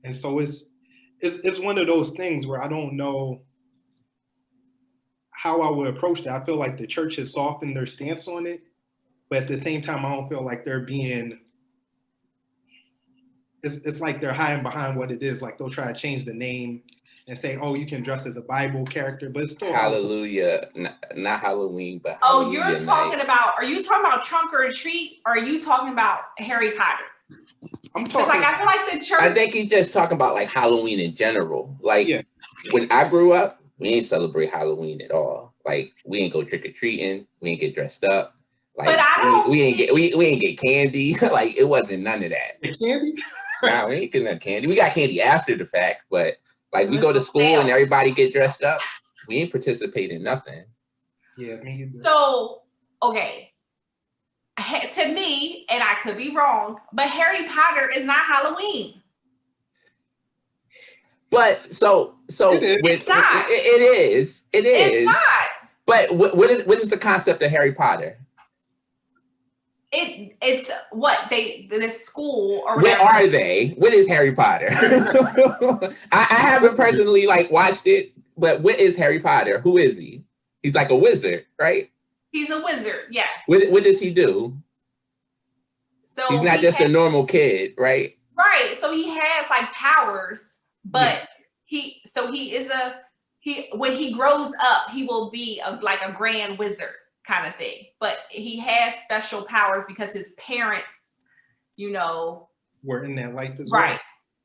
And so it's one of those things where I don't know how I would approach that. I feel like the church has softened their stance on it, but at the same time, I don't feel like they're being. It's like they're hiding behind what it is. Like they'll try to change the name and say, "Oh, you can dress as a Bible character," but it's still Hallelujah, not Halloween, but oh, Hallelujah you're talking about? Are you talking about Trunk or Treat? Or are you talking about Harry Potter? I'm talking. Like I feel like the church. I think he's just talking about like Halloween in general. Like when I grew up, we ain't celebrate Halloween at all. Like we ain't go trick or treating. We ain't get dressed up. Like but I don't we ain't get candy. Like it wasn't none of that. Candy? Nah, we ain't getting no candy. We got candy after the fact, but like we go to school and everybody get dressed up. We ain't participate in nothing. Yeah, me either. So okay. To me, and I could be wrong, but Harry Potter is not Halloween. But so it's not. It is. It's not. But what is the concept of Harry Potter? It's what this school or whatever. Where are they? What is Harry Potter? I haven't personally like watched it, but what is Harry Potter? Who is he? He's like a wizard, right? He's a wizard, yes. What does he do? So he's not just a normal kid, right? Right. So he has like powers, but when he grows up, he will be like a grand wizard kind of thing. But he has special powers because his parents, were in that life as well. Right.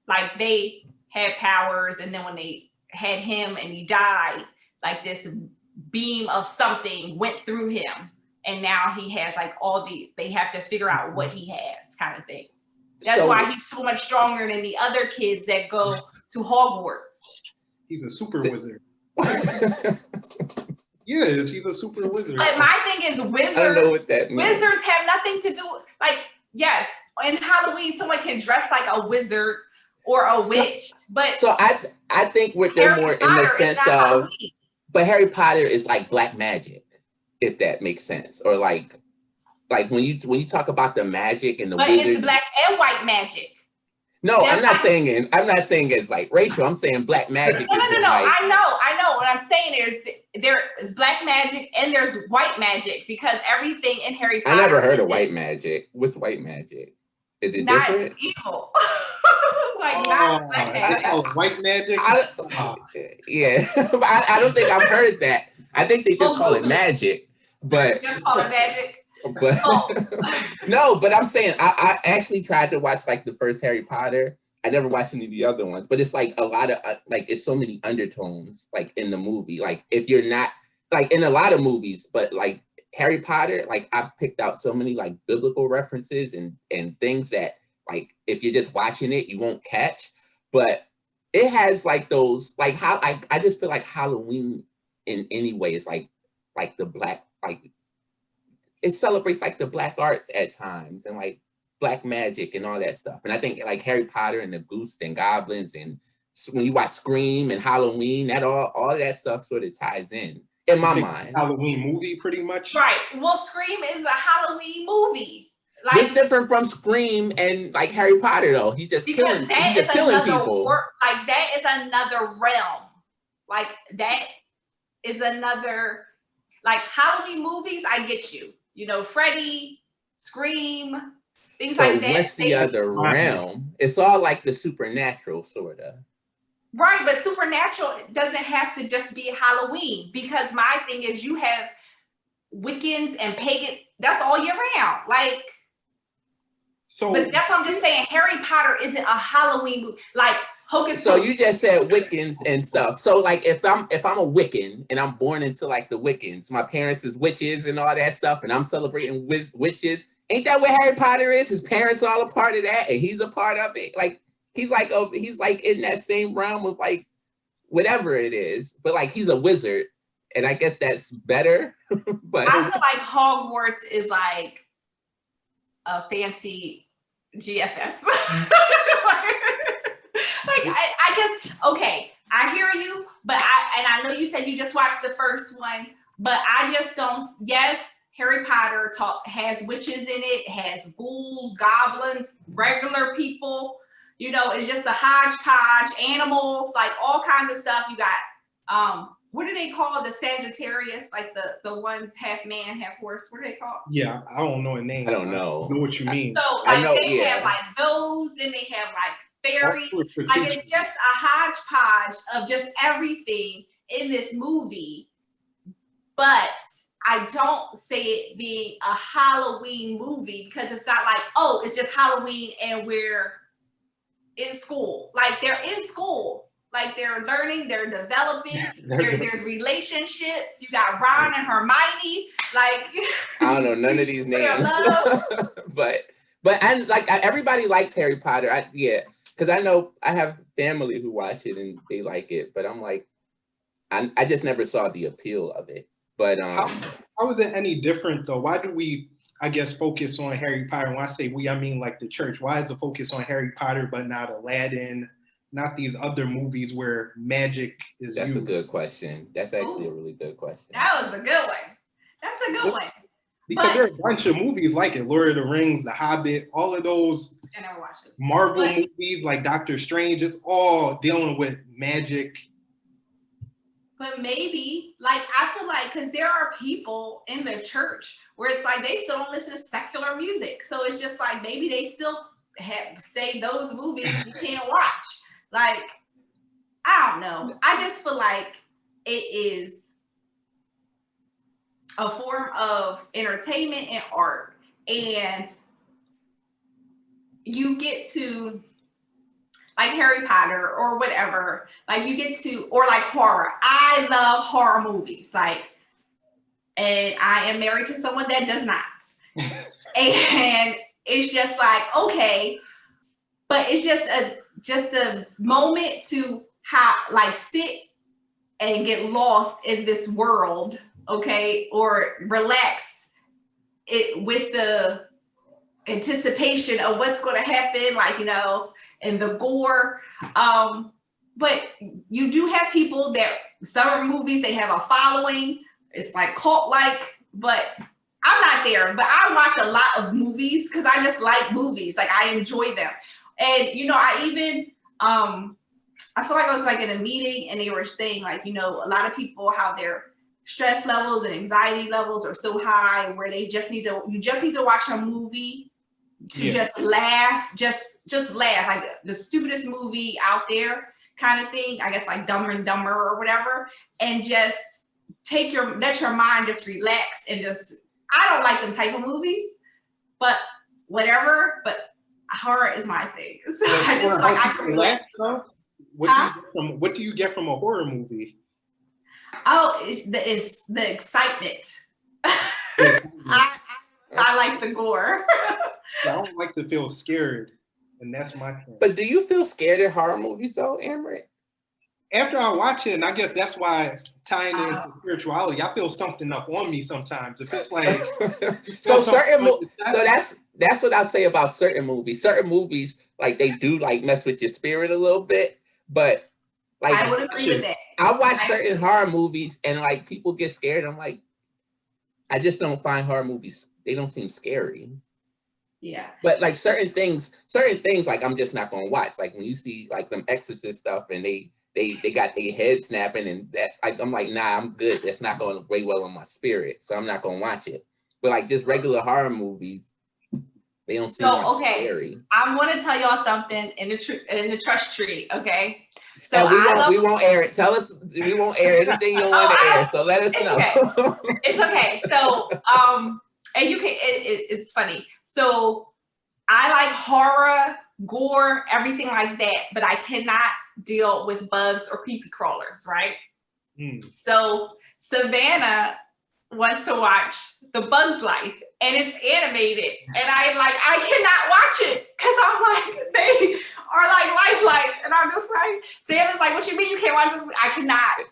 Like they had powers, and then when they had him and he died, like this beam of something went through him, and now he has like they have to figure out what he has kind of thing. That's why he's so much stronger than the other kids that go to Hogwarts. He's a super wizard. Yes, he's a super wizard. But my thing is wizards. I don't know what that means. Wizards have nothing to do, like, yes, in Halloween someone can dress like a wizard or a witch, but so I think they're more in the sense of Halloween. But Harry Potter is like black magic, if that makes sense. Or like when you talk about the magic and the wizard. But it's black and white magic. No, I'm not saying it's like racial. I'm saying black magic. No. I know. What I'm saying there is black magic and there's white magic because everything in Harry Potter. I never heard of white magic. What's white magic? Is it not different? Evil. Not black magic. White magic. Yeah, I don't think I've heard that. I think they just call it magic. But just call it magic. But no, but I'm saying I actually tried to watch like the first Harry Potter. I never watched any of the other ones, but it's like a lot of like it's so many undertones like in the movie. Like if you're not like in a lot of movies, but like Harry Potter, like I picked out so many like biblical references and things that like if you're just watching it, you won't catch. But it has like those like how I just feel like Halloween in any way is like the black like. It celebrates like the black arts at times and like black magic and all that stuff. And I think like Harry Potter and the Ghosts and Goblins and when you watch Scream and Halloween, that all that stuff sort of ties in my mind. Halloween movie, pretty much. Right. Well, Scream is a Halloween movie. Like, it's different from Scream and like Harry Potter though. He's just killing people. Like that is another realm. Like that is another like Halloween movies. I get you. Freddy, Scream, things like that. What's the other realm? It's all like the supernatural, sort of. Right, but supernatural doesn't have to just be Halloween because my thing is you have Wiccans and pagan. That's all year round. Like, but that's what I'm just saying. Harry Potter isn't a Halloween movie. Like Hocus. So you just said Wiccans and stuff. So like if I'm a Wiccan and I'm born into like the Wiccans, my parents is witches and all that stuff, and I'm celebrating witches. Ain't that what Harry Potter is? His parents are all a part of that, and he's a part of it. Like he's like in that same realm of like whatever it is, but like he's a wizard, and I guess that's better. But I feel like Hogwarts is like a fancy GFS. Like I just okay. I hear you, but I know you said you just watched the first one, but I just don't. Yes, Harry Potter has witches in it, has ghouls, goblins, regular people. you know, it's just a hodgepodge, animals, like all kinds of stuff. You got what do they call the Sagittarius? Like the ones half man, half horse. What are they called? Yeah, I don't know a name. I don't know. I know what you mean. So I like know, they yeah. have like those, and they have like fairies. All Like it's just a hodgepodge of just everything in this movie. But I don't say it being a Halloween movie because it's not like, oh, it's just Halloween and we're in school. Like they're in school. Like they're learning, they're developing, there's relationships. You got Ron and Hermione. Like I don't know none of these names. but I like everybody likes Harry Potter. Because I know I have family who watch it and they like it, but I'm like, I just never saw the appeal of it. But how is it any different though? Why do we, I guess, focus on Harry Potter? When I say we, I mean like the church. Why is the focus on Harry Potter but not Aladdin, not these other movies where magic is That's used? a good question. That's actually a really good question. that was a good one. That's a good one. Because there are a bunch of movies like it, Lord of the Rings, The Hobbit, all of those I never watched it. Marvel movies like Doctor Strange, it's all dealing with magic. But maybe, like, I feel like, because there are people in the church where it's like they still don't listen to secular music. So it's just like maybe they still say those movies you can't watch. Like, I don't know. I just feel like it is a form of entertainment and art. And you get to, like Harry Potter or whatever, like you get to, or like horror. I love horror movies, like, and I am married to someone that does not. And it's just like, okay, but it's just a moment to like sit and get lost in this world, okay, or relax it with the anticipation of what's going to happen, like, you know, and the gore. But you do have people that some movies, they have a following. It's like cult-like, but I'm not there. But I watch a lot of movies because I just like movies. Like I enjoy them. And, you know, I even, I feel like I was like in a meeting and they were saying like, you know, a lot of people, how their stress levels and anxiety levels are so high where they just need to, you just need to watch a movie to just laugh, just laugh, like the stupidest movie out there kind of thing, I guess like Dumber and Dumber or whatever, and just let your mind just relax and just, I don't like them type of movies, but whatever, but horror is my thing. So I just like, I can relax. What do you get from a horror movie? Oh, it's the excitement. I like the gore. I don't like to feel scared, and that's my thing. But do you feel scared at horror movies though, Amrit? After I watch it, and I guess that's why tying into spirituality, I feel something up on me sometimes. If it's like so that's what I say about certain movies. Certain movies, like they do like mess with your spirit a little bit, but like I would agree with that. I watch certain horror movies and like people get scared. I'm like, I just don't find horror movies, they don't seem scary. Yeah. But like certain things, like I'm just not gonna watch. Like when you see like them Exorcist stuff and they got their head snapping and that, I'm like, nah, I'm good. That's not going to weigh well on my spirit, so I'm not gonna watch it. But like just regular horror movies, they don't seem scary. I'm gonna tell y'all something in the trust tree, okay? So we won't air it. Tell us, we won't air anything you don't want to air. So let us know. Okay. It's okay. So and you can. It's funny. So I like horror, gore, everything like that, but I cannot deal with bugs or creepy crawlers, right? So Savannah wants to watch The Bug's Life, and it's animated, and I cannot watch it because I'm like, they are like lifelike, and I'm just like, Sam is like, what you mean you can't watch this? I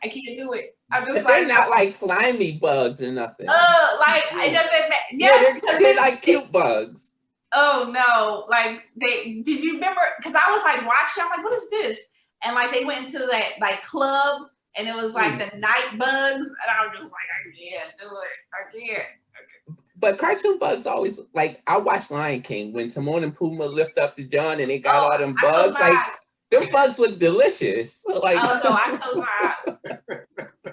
can't do it. I'm just they're not like slimy bugs or nothing. It doesn't matter. Yes, they're like cute bugs. Oh no, like did you remember? Because I was like watching, I'm like, what is this? And like they went into that like club, and it was like the night bugs, and I was just like, I can't do it. I can't. But cartoon bugs always, like, I watched Lion King when Timon and Pumbaa lift up the John and they got all them bugs. Like, them bugs look delicious. Like, oh no, I close my eyes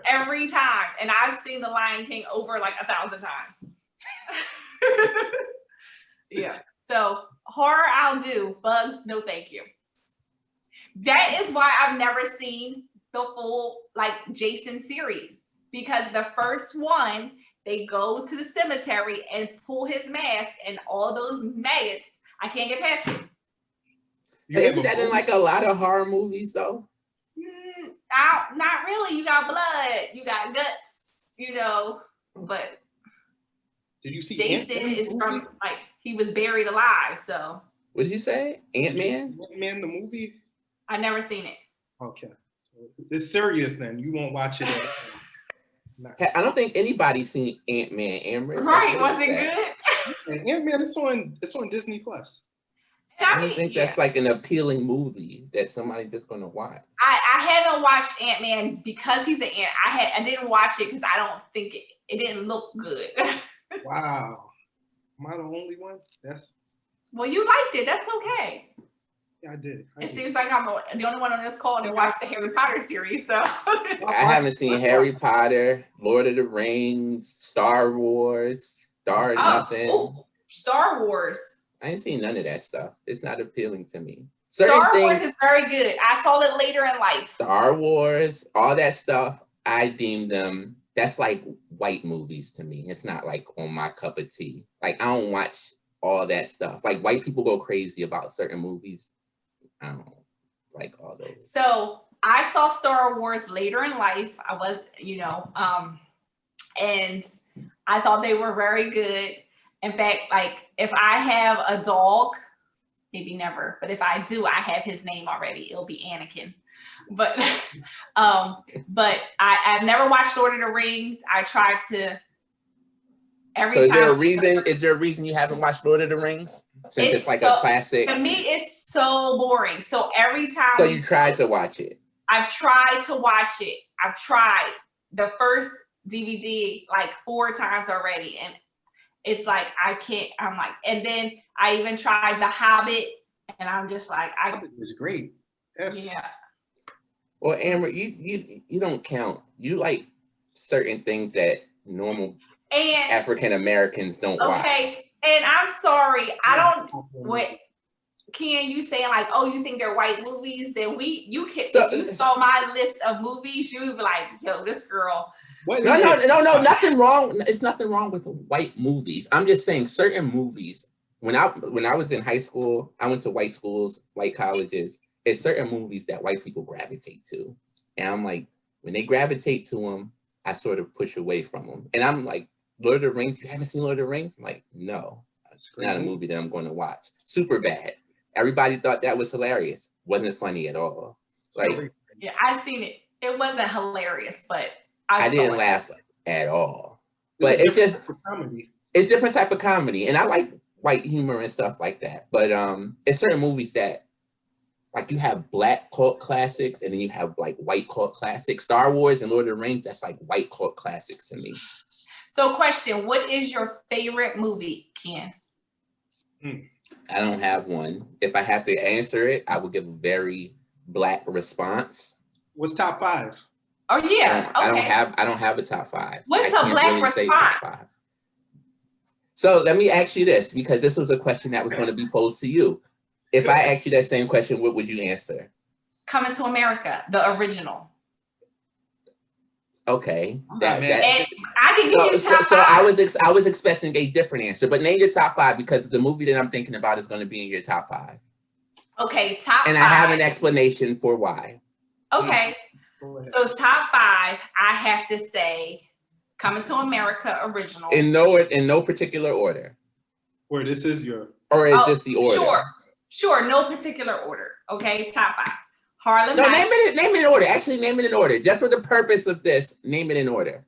every time, and I've seen the Lion King over like 1,000 times. Yeah. So horror, I'll do. Bugs, no, thank you. That is why I've never seen the full like Jason series, because the first one, they go to the cemetery and pull his mask, and all those maggots, I can't get past it. Isn't that in like a lot of horror movies though? Not really. You got blood, you got guts, you know, but did you see Jason is from like he was buried alive, so. What did you say? Ant-Man? Ant-Man the movie? I never seen it. Okay. So it's serious then. You won't watch it. I don't think anybody's seen Ant-Man. Amber, right? Was it good? Ant-Man, it's on Disney Plus. I don't think that's like an appealing movie that somebody's just gonna watch. I haven't watched Ant-Man because he's an ant. I didn't watch it because I don't think it didn't look good. Wow. Am I the only one? Well, you liked it. That's okay. Yeah, I did. It seems like I'm the only one on this call that watched the Harry Potter series. So I haven't seen Harry Potter, Lord of the Rings, Star Wars, nothing. Ooh, Star Wars. I ain't seen none of that stuff. It's not appealing to me. Star Wars is very good. I saw it later in life. Star Wars, all that stuff, I deem them, that's like white movies to me. It's not like on my cup of tea. Like, I don't watch all that stuff. Like, white people go crazy about certain movies. I don't like all those. So I saw Star Wars later in life. I was, and I thought they were very good. In fact, like if I have a dog, maybe never, but if I do, I have his name already. It'll be Anakin. But I've never watched Lord of the Rings. I tried to every time. Is there a reason you haven't watched Lord of the Rings? Since it's like a classic. To me, it's so boring. So every time. So you tried to watch it? I've tried to watch it. I've tried the first DVD like 4 times already. And it's like, I can't, I'm like, and then I even tried The Hobbit, and I'm just like, Hobbit was great. Yes. Yeah. Well, Amber, you don't count. You like certain things that normal African Americans don't watch. Okay, and I'm sorry, I don't. What Ken, you saying like, oh, you think they're white movies? Then if you saw my list of movies, you would be like, yo, this girl. No, nothing wrong. It's nothing wrong with white movies. I'm just saying certain movies. When I was in high school, I went to white schools, white colleges. It's certain movies that white people gravitate to. And I'm like, when they gravitate to them, I sort of push away from them. And I'm like, Lord of the Rings, you haven't seen Lord of the Rings? I'm like, no, it's not a movie that I'm going to watch. Superbad. Everybody thought that was hilarious. Wasn't funny at all. Like, yeah, I've seen it. It wasn't hilarious, but I didn't laugh at all. But it's just comedy. It's different type of comedy. And I like white humor and stuff like that. But it's certain movies that like you have black cult classics and then you have like white cult classics. Star Wars and Lord of the Rings, that's like white cult classics to me. So question, what is your favorite movie, Ken? I don't have one. If I have to answer it, I will give a very black response. What's top 5? Oh yeah. I don't have a top 5. What's a black response? So let me ask you this, because this was a question that was going to be posed to you. If I asked you that same question, what would you answer? Coming to America, the original. Okay. And I can give you top 5. So I was expecting a different answer, but name your top 5 because the movie that I'm thinking about is going to be in your top 5. Okay, top 5. And I have an explanation for why. Okay. So top 5, I have to say Coming to America original. In no particular order. Or this is your. Or is this the order? Sure, no particular order. Okay, top 5. Harlem Nights. Name it in order. Actually, name it in order. Just for the purpose of this, name it in order.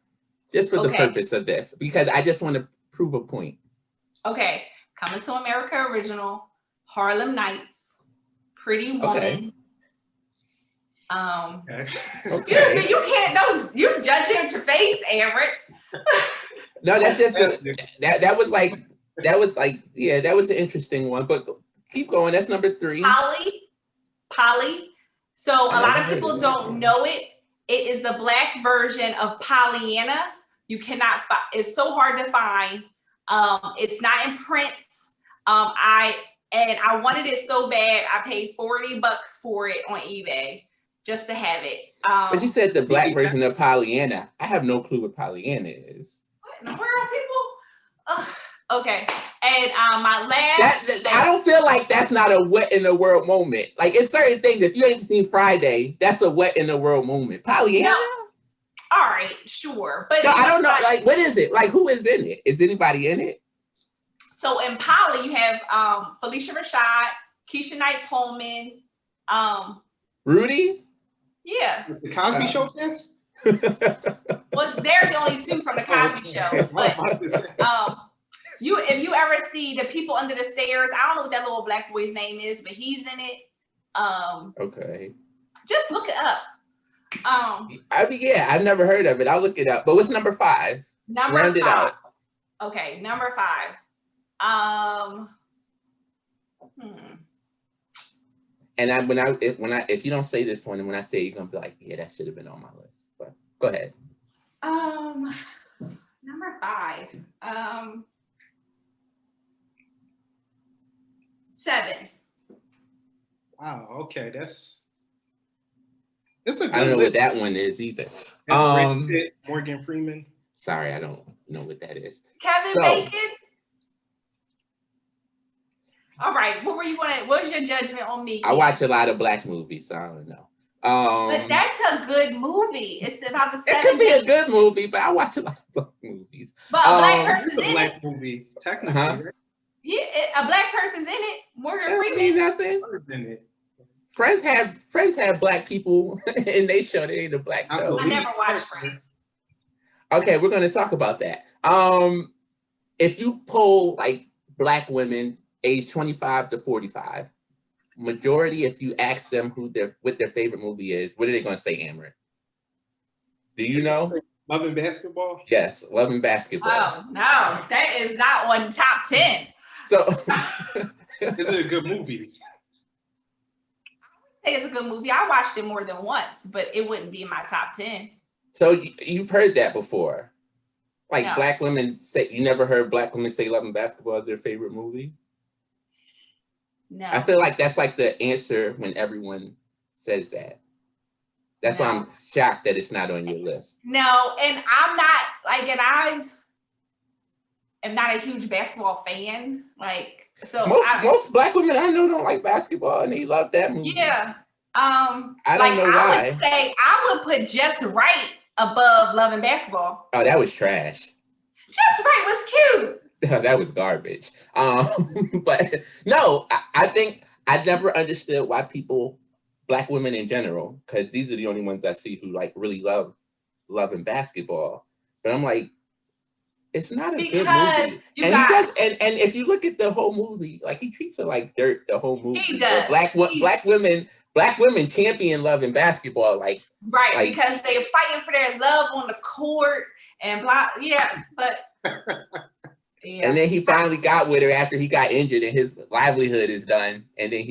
Just for the purpose of this, because I just want to prove a point. Okay, Coming to America original, Harlem Nights, Pretty Woman. Okay. Excuse me, you can't know. You're judging at your face, Everett. No, that's just Fantastic. that was like yeah, that was an interesting one. But keep going. That's number 3. Polly. So I a lot never of heard of people that don't one. know it. It is the black version of Pollyanna. You cannot. It's so hard to find. It's not in print. I wanted it so bad. I paid $40 for it on eBay just to have it. But you said the black version of Pollyanna. I have no clue what Pollyanna is. What in the world, people? Ugh. Okay. And my last. I don't feel like that's not a wet in the world moment. Like it's certain things. If you ain't seen Friday, that's a wet in the world moment. Pollyanna. No. All right, sure, but no, I don't know. Like, what is it? Like, who is in it? Is anybody in it? So in Polly, you have Felicia Rashad, Keisha Knight Pullman, Rudy. Yeah. The Cosby Show fans? Well, there's the only 2 from the Cosby Show. But if you ever see The People Under the Stairs, I don't know what that little black boy's name is, but he's in it. Okay. Just look it up. I mean, yeah, I've never heard of it. I'll look it up. But what's number 5? Round it out. Okay, number 5. And if you don't say this one, and when I say it, you're gonna be like, yeah, that should have been on my list. But go ahead. Number 5. 7. Wow. Okay, it's a good I don't know list. what that one is either. Brad Pitt, Morgan Freeman. Sorry, I don't know what that is. Kevin Bacon. All right, what was your judgment on me? I watch a lot of black movies, so I don't know. But that's a good movie. It's about the 70s. It could be a good movie, but I watch a lot of black movies. But a black person's it's a in black it. movie, technically, right? Yeah, a black person's in it. Morgan That Freeman. mean nothing. In it. Friends have black people in they show. They ain't a black show. I never watched Friends. Okay, we're gonna talk about that. If you poll like black women age 25 to 45, majority, if you ask them what their favorite movie is, what are they gonna say, Amber? Do you know? Love and Basketball? Yes, Love and Basketball. Oh no, that is not on top 10. So is it a good movie? I would say it's a good movie. I watched it more than once, but it wouldn't be in my top 10. So you've heard that before. Like No. black women say, you never heard black women say Love and Basketball is their favorite movie? No. I feel like that's like the answer when everyone says that. That's why I'm shocked that it's not on your list. No, and I'm not I am not a huge basketball fan. Most black women I know don't like basketball and they love that movie. Yeah. I don't know why. I would say I would put Just Right above Love and Basketball. Oh, that was trash. Just Right was cute. That was garbage. But no, I think I never understood why black women in general, because these are the only ones I see who like really love and basketball. But I'm like, it's not a good movie. And if you look at the whole movie, like he treats her like dirt the whole movie. He does. Black women champion love and basketball, like because they're fighting for their love on the court and blah. Yeah, but yeah. And then he finally got with her after he got injured and his livelihood is done. And then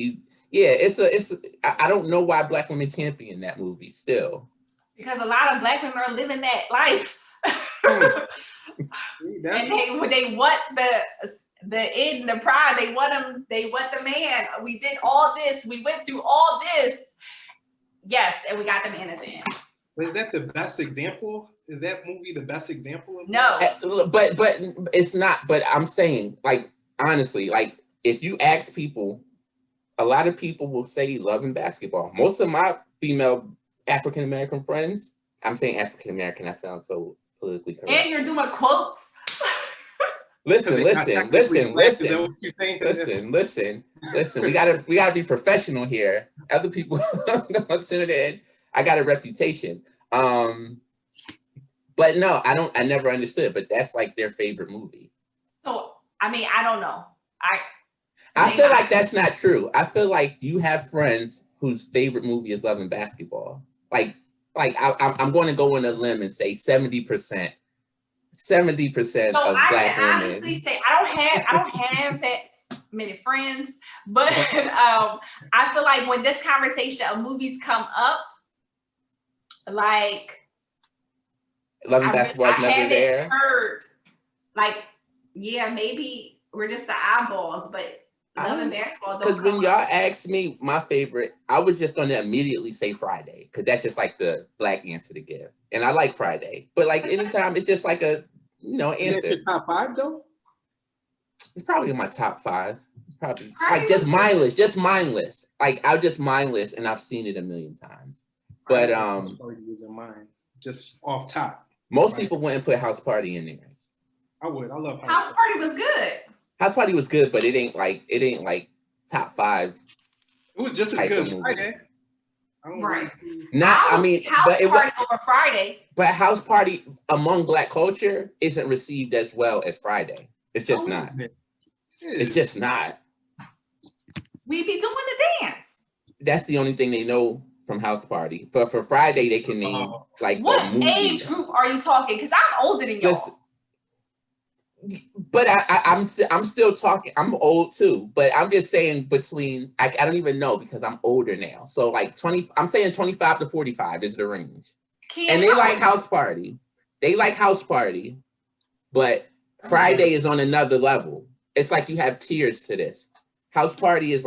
I don't know why black women champion that movie still. Because a lot of black women are living that life. And they want the end, the pride. They want the man. We did all this. We went through all this. Yes, and we got the man at the end. Is that the best example? Is that movie the best example of No. But it's not. But I'm saying, like, honestly, like, if you ask people, a lot of people will say Love and Basketball. Most of my female African American friends, I'm saying African American, I sound so politically correct. And you're doing quotes. Listen. We gotta be professional here. Other people consider it. I got a reputation. But no, I never understood, but that's like their favorite movie. So, I mean, I don't know. I feel like that's not true. I feel like you have friends whose favorite movie is Love and Basketball. I'm going to go on a limb and say 70% 70% So of I Black can women. honestly say I don't have that many friends, but I feel like when this conversation of movies come up, like Love and Basketball is never haven't there. heard, like, yeah, maybe we're just the eyeballs, but Love and Basketball don't Because come when y'all up. asked me my favorite, I was just going to immediately say Friday, because that's just like the Black answer to give. And I like Friday, but like anytime it's just like a, Is answer. it your top 5 though? It's probably in my top 5. Probably Friday like just mindless. Like I'll just mindless, and I've seen it a million times. But House Party is in mine. Just off top. most people wouldn't put House Party in theirs. I would. I love House Party was good. House Party was good, but it ain't like top 5. It was just as good as Friday. Right. House Party over Friday. But House Party among Black culture isn't received as well as Friday. It's just not. It's just not. We be doing the dance. That's the only thing they know from House Party. For Friday, they can name like what age group are you talking? Because I'm older than y'all. But I'm still talking. I'm old too, but I'm just saying between I don't even know because I'm older now. So like 20, I'm saying 25 to 45 is the range. And they like House Party. They like House Party, but Friday is on another level. It's like you have tiers to this. House Party is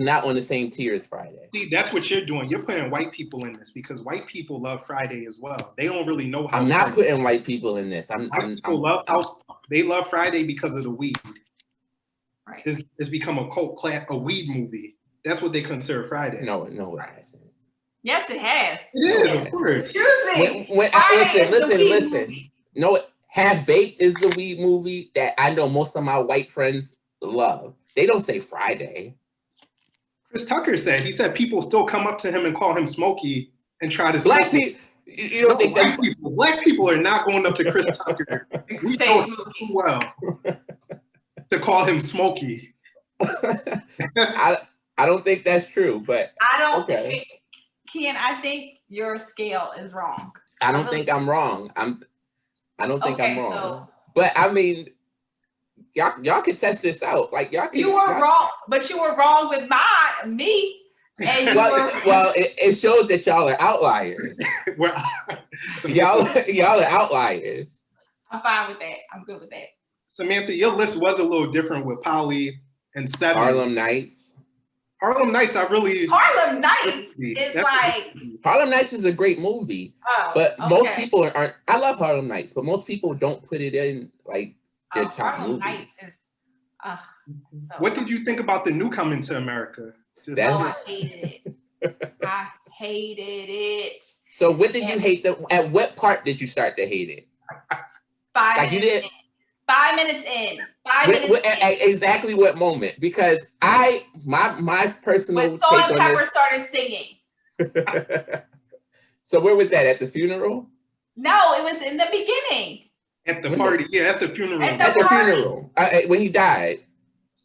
not on the same tier as Friday. See, that's what you're doing. You're putting white people in this because white people love Friday as well. They don't really know. I'm not putting white people in this. They love Friday because of the weed. Right. It's become a cult class, a weed movie. That's what they consider Friday. No, it hasn't. Yes, it has. It is, of course. Excuse me. Listen. No, Half Baked is the weed movie that I know most of my white friends love. They don't say Friday. Chris Tucker said, he said people still come up to him and call him Smokey and try to Black people. You don't think black people? Black people are not going up to Chris Tucker. We know him too well to call him Smokey. I don't think that's true, but I don't. Okay. Ken, I think your scale is wrong. I don't think I'm wrong. I don't think I'm wrong. So, but I mean, y'all can test this out. Like y'all can. You were wrong, but you were wrong with me. And well, it shows that y'all are outliers. y'all are outliers. I'm fine with that. I'm good with that. Samantha, your list was a little different with Polly and Seven. Harlem Nights. Harlem Nights, Harlem Nights is like. Harlem Nights is a great movie, but most people aren't. I love Harlem Nights, but most people don't put it in like their top Harlem movies. Nights is, what did you think about the new Coming to America? I hated it. I hated it. So what did you hate? At what part did you start to hate it? 5 minutes in. 5 minutes in. 5 minutes in. Exactly what moment? Because my personal when Salt and Pepper started singing. So where was that? At the funeral? No, it was in the beginning. At the party, at the funeral. At the funeral. When he died.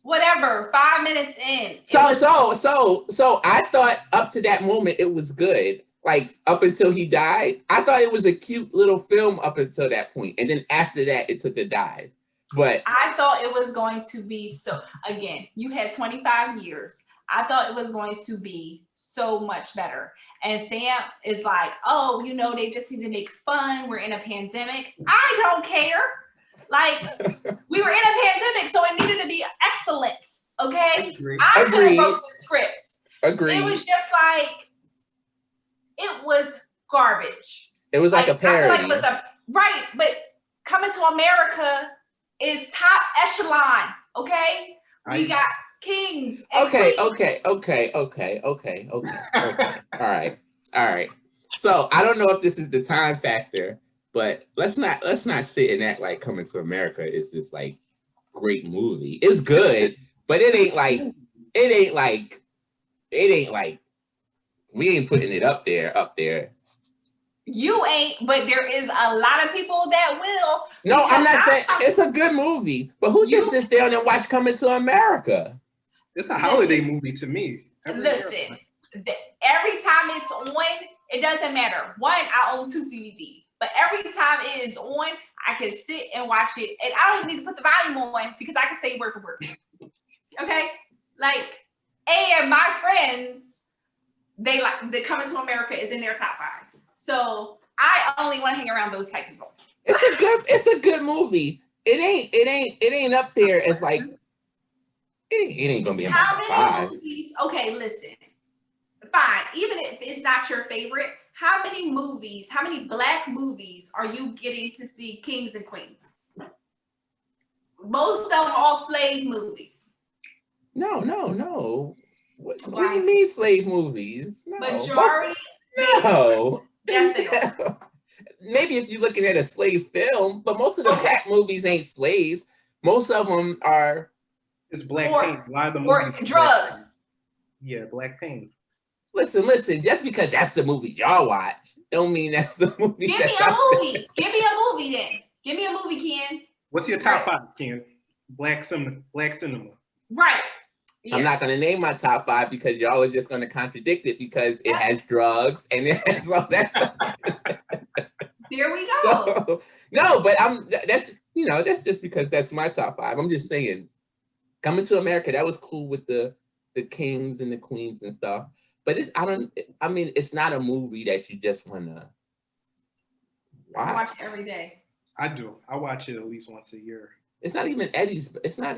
Whatever, 5 minutes in. So I thought up to that moment it was good. Like up until he died, I thought it was a cute little film up until that point, and then after that, it took a dive. But I thought it was going to be so. Again, you had 25 years. I thought it was going to be so much better. And Sam is like, oh, they just need to make fun. We're in a pandemic. I don't care. Like, we were in a pandemic, so it needed to be excellent. Okay? I could have wrote the script. Agreed. It was just like, it was garbage. It was like a parody. I feel like it was right, but Coming to America is top echelon. Okay? We got kings. Okay. All right. So I don't know if this is the time factor. But let's not sit and act like Coming to America is this like great movie. It's good, but it ain't like we ain't putting it up there. You ain't, but there is a lot of people that will. No, I'm not saying it's a good movie, but who just sits down and watch Coming to America? It's a holiday movie to me. Listen, every time it's on, it doesn't matter. One, I own 2 DVDs. But every time it is on, I can sit and watch it, and I don't even need to put the volume on because I can say word for word. Okay, like, and my friends, they like the Coming to America is in their top 5. So I only want to hang around those type of people. It's a good movie. It ain't up there as like it ain't gonna be in my top 5. Movies? Okay, listen. Fine. Even if it's not your favorite, how many Black movies are you getting to see kings and queens? Most of them are all slave movies. No. What do you mean slave movies? No. Majority. No. Yes, they are. Maybe if you're looking at a slave film, but most of the Black movies ain't slaves. Most of them are. It's Black pain. A lot of the movies. Or drugs. Yeah, Black pain. Listen. Just because that's the movie y'all watch, don't mean that's the movie. Give me a movie. Give me a movie then. Give me a movie, Ken. What's your top 5, Ken? Black cinema. Right. Yeah. I'm not gonna name my top 5 because y'all are just gonna contradict it because it has drugs and it has all that stuff. There we go. So, no, but that's just because that's my top 5. I'm just saying, Coming to America, that was cool with the kings and the queens and stuff. But it's not a movie that you just wanna watch every day. I do. I watch it at least once a year. It's not even Eddie's. It's not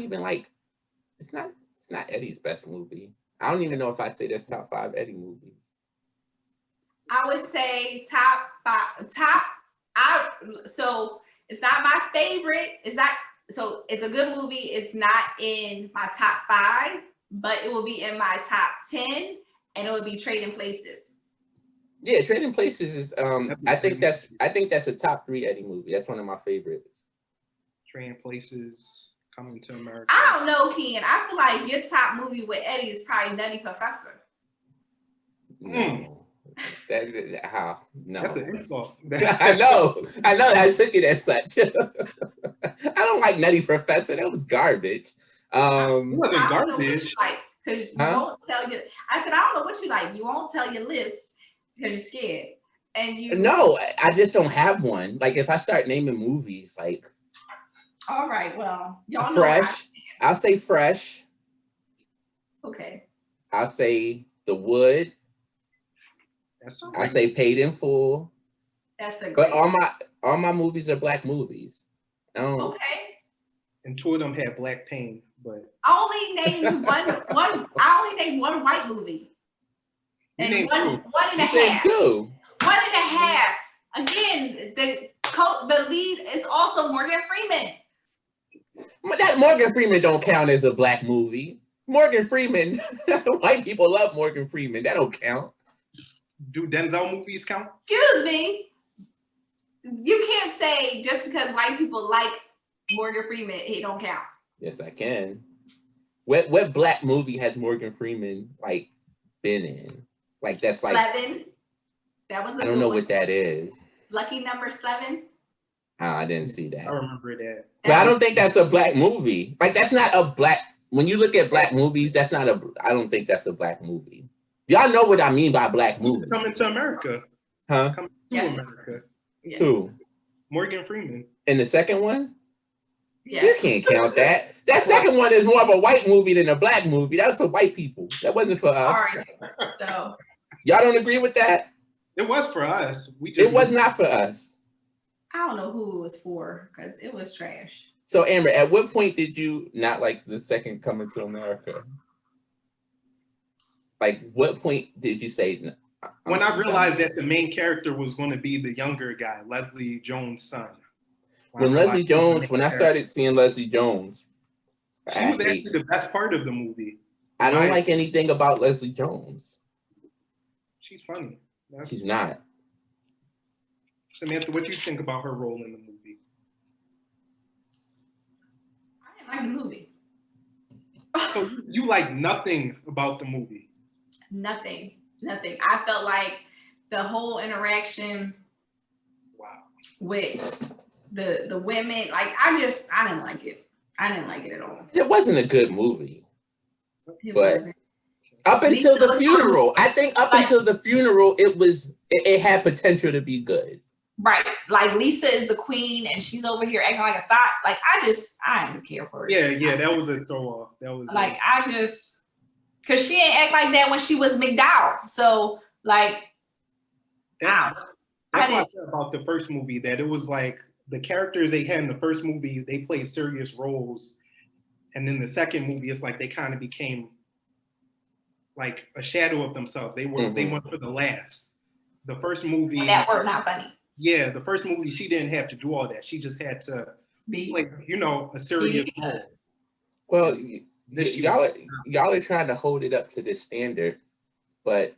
Eddie's best movie. I don't even know if I'd say that's top 5 Eddie movies. I would say top 5. So it's not my favorite. It's a good movie. It's not in my top 5, but it will be in my top 10, and it would be Trading Places. Yeah, Trading Places is. I think that's a top 3 Eddie movie. That's one of my favorites. Trading Places, Coming to America. I don't know, Ken. I feel like your top movie with Eddie is probably Nutty Professor. No. How? No. That's an insult. I know. I took it as such. I don't like Nutty Professor. That was garbage. It wasn't garbage. Because you won't tell your. I said, I don't know what you like. You won't tell your list because you're scared. And you. No, I just don't have one. Like if I start naming movies, like. All right. Well, y'all Fresh. know. I'll say Fresh. Okay. I'll say The Wood. I say Paid in Full. That's a great. But all my movies are Black movies. Okay. And 2 of them had Black pain, but I only named one. I only named one white movie. And one and a half. 2. 1.5. Again, the lead is also Morgan Freeman. That Morgan Freeman don't count as a Black movie. Morgan Freeman, white people love Morgan Freeman. That don't count. Do Denzel movies count? Excuse me. You can't say just because white people like Morgan Freeman, he don't count. Yes, I can. What Black movie has Morgan Freeman like been in? Like that's like 11. That was. I don't know what that is. Lucky Number 7. Oh, I didn't see that. I remember that. But I don't think that's a Black movie. Like that's not a Black. When you look at Black movies, that's not a. I don't think that's a Black movie. Y'all know what I mean by Black movie. Coming to America. Huh? Coming to America. Yeah. Who? Morgan Freeman. In the second one? Yes. You can't count that. That second one is more of a white movie than a Black movie. That was for white people. That wasn't for us. All right. So y'all don't agree with that? It was for us. It was not for us. I don't know who it was for because it was trash. So Amber, at what point did you not like the second Coming to America? Like, what point did you say? When I realized that the main character was going to be the younger guy, Leslie Jones' son. When I started seeing Leslie Jones, she was actually the best part of the movie. I don't like anything about Leslie Jones. She's funny. She's not. Samantha, what do you think about her role in the movie? I didn't like the movie. So you like nothing about the movie? Nothing. I felt like the whole interaction with the women, like I didn't like it. I didn't like it at all. It wasn't a good movie. It but wasn't. Up until the funeral, I think up until the funeral, it had potential to be good. Right. Like Lisa is the queen and she's over here acting like a thought. Like I didn't care for it. Yeah, that was a throw off. That was like cause she ain't act like that when she was McDowell. So like that's what I said about the first movie, that it was like the characters they had in the first movie, they played serious roles. And then the second movie, it's like they kind of became like a shadow of themselves. They went for the laughs. The first movie, and that were not funny. Yeah, the first movie, she didn't have to do all that. She just had to be like, a serious role. Well, y'all are trying to hold it up to this standard, but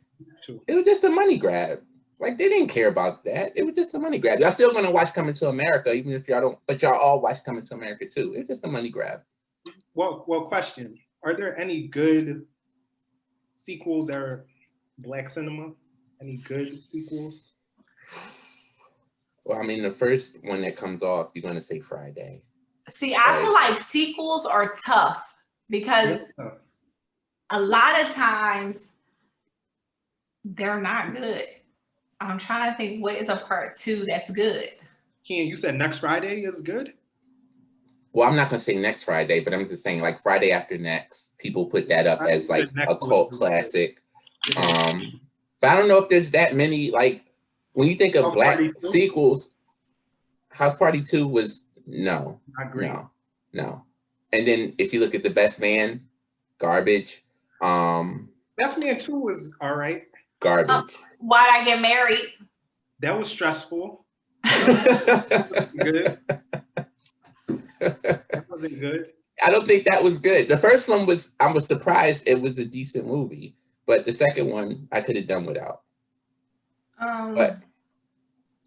it was just a money grab. Like they didn't care about that. It was just a money grab. Y'all still gonna watch Coming to America, even if y'all don't. But y'all all watch Coming to America too. It was just a money grab. Well, question: are there any good sequels that are Black cinema? Any good sequels? Well, I mean, the first one that comes off, you're gonna say Friday. See, I feel like sequels are tough because a lot of times they're not good. I'm trying to think what is a part 2 that's good. Ken, you said Next Friday is good? Well, I'm not gonna say Next Friday, but I'm just saying like Friday After Next. People put that up as like a cult classic. But I don't know if there's that many, like when you think of Black sequels, House Party 2 was no. And then if you look at The Best Man, garbage. Best Man 2 was all right. Garbage. Why'd I Get Married? That was stressful. Good. That wasn't good. I don't think that was good. The first one I was surprised it was a decent movie, but the second one I could have done without. But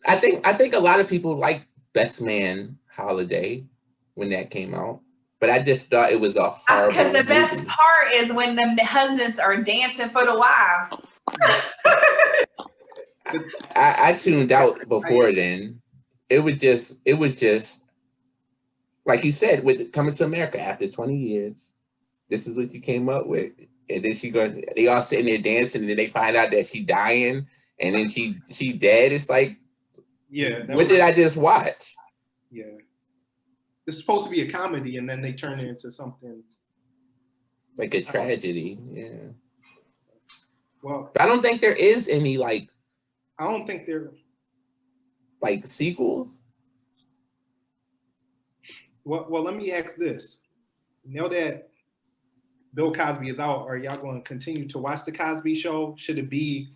I think a lot of people like Best Man Holiday when that came out. But I just thought it was a horrible because the best movie. part is when the husbands are dancing for the wives. I tuned out before then. It was just like you said, with Coming to America after 20 years, this is what you came up with. And then they all sitting there dancing, and then they find out that she dying, and then she dead. It's like, what did I just watch? Yeah. It's supposed to be a comedy, and then they turn it into something like a tragedy. Yeah. Well, but I don't think there is any like. I don't think there like sequels. Well, let me ask this: now that Bill Cosby is out, are y'all going to continue to watch the Cosby Show? Should it be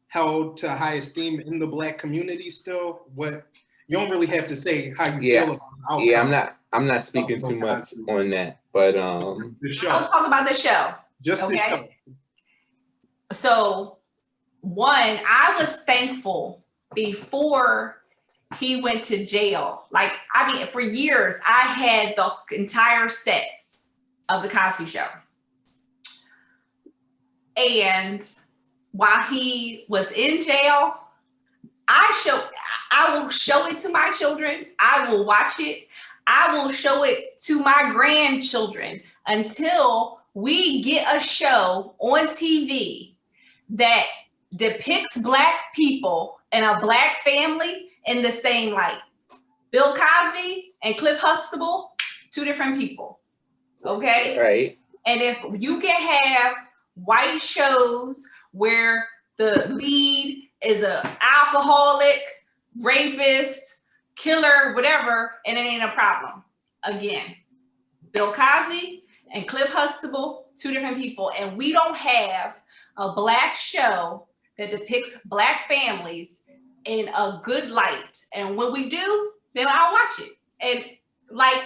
held to high esteem in the Black community still? What you don't really have to say how you feel about the outcome. Yeah, I'm not speaking too much on that, but the show. I'll talk about the show. Just the show. So, one, I was thankful before he went to jail. Like, I mean, for years, I had the entire sets of the Cosby Show. And while he was in jail, I will show it to my children. I will watch it. I will show it to my grandchildren until we get a show on TV that depicts Black people and a Black family in the same light. Bill Cosby and Cliff Huxtable, two different people. Okay? Right. And if you can have white shows where the lead is an alcoholic, rapist, killer, whatever, and it ain't a problem. Again, Bill Cosby and Cliff Huxtable, two different people. And we don't have a Black show that depicts Black families in a good light. And when we do, then I'll watch it. And like,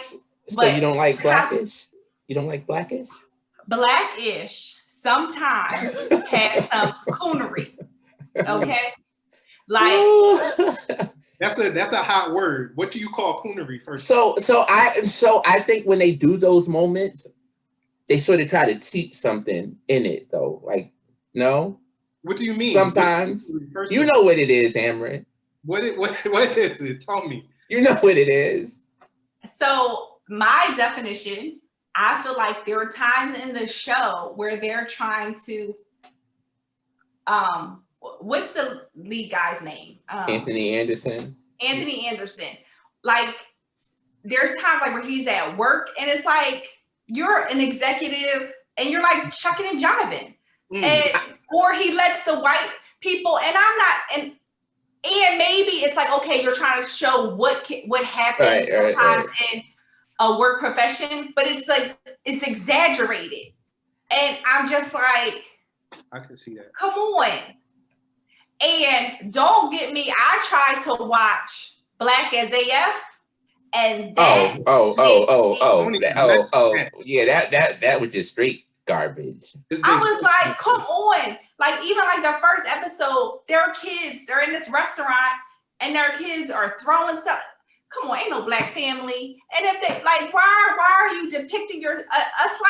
so you don't like Blackish? You don't like Blackish? Blackish sometimes has some coonery. Okay? Like that's a hot word. What do you call coonery first? So I think when they do those moments, they sort of try to teach something in it though. Like, no? What do you mean? Sometimes you know what it is, Amrit. What is it? Tell me. You know what it is. So my definition, I feel like there are times in the show where they're trying to what's the lead guy's name? Anthony Anderson. Anthony Anderson. Like, there's times like where he's at work and it's like you're an executive and you're like shucking and jiving. And or he lets the white people, and I'm not, and maybe it's like, okay, you're trying to show what happens sometimes in a work profession, but it's like it's exaggerated. And I'm just like, I can see that. Come on. And don't get me, I tried to watch Black as AF, and that that was just straight garbage. I was like, come on. Like, even like the first episode, there are kids, they're in this restaurant and their kids are throwing stuff. Come on, ain't no black family. And if they like, why are you depicting us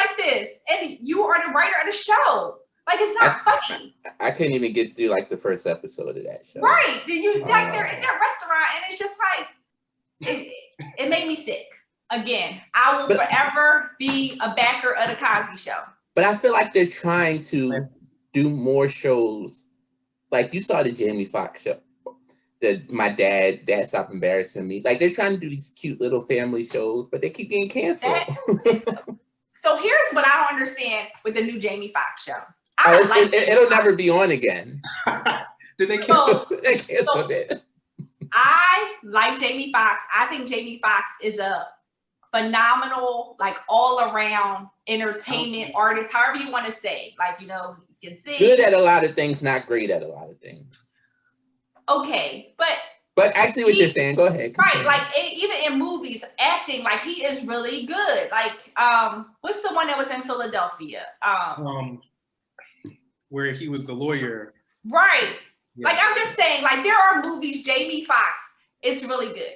like this? And you are the writer of the show. Like, it's not funny. I couldn't even get through like the first episode of that show. Right. Did you like they're in that restaurant and it's just like it made me sick. Again, I will forever be a backer of the Cosby Show. But I feel like they're trying to do more shows. Like, you saw the Jamie Foxx show. My dad Stop Embarrassing Me. Like, they're trying to do these cute little family shows, but they keep getting canceled. So here's what I don't understand with the new Jamie Foxx show. It'll never be on again. Did they cancel? They canceled it. I like Jamie Foxx. I think Jamie Foxx is a phenomenal, like, all around entertainment artist, however you want to say. Like, you know, he can sing. Good at a lot of things, not great at a lot of things. Okay, but I see what you're saying. Go ahead. Right, like even in movies, acting, like, he is really good. Like, what's the one that was in Philadelphia? Where he was the lawyer. Right. Yeah. Like, I'm just saying, like, there are movies, Jamie Foxx, it's really good.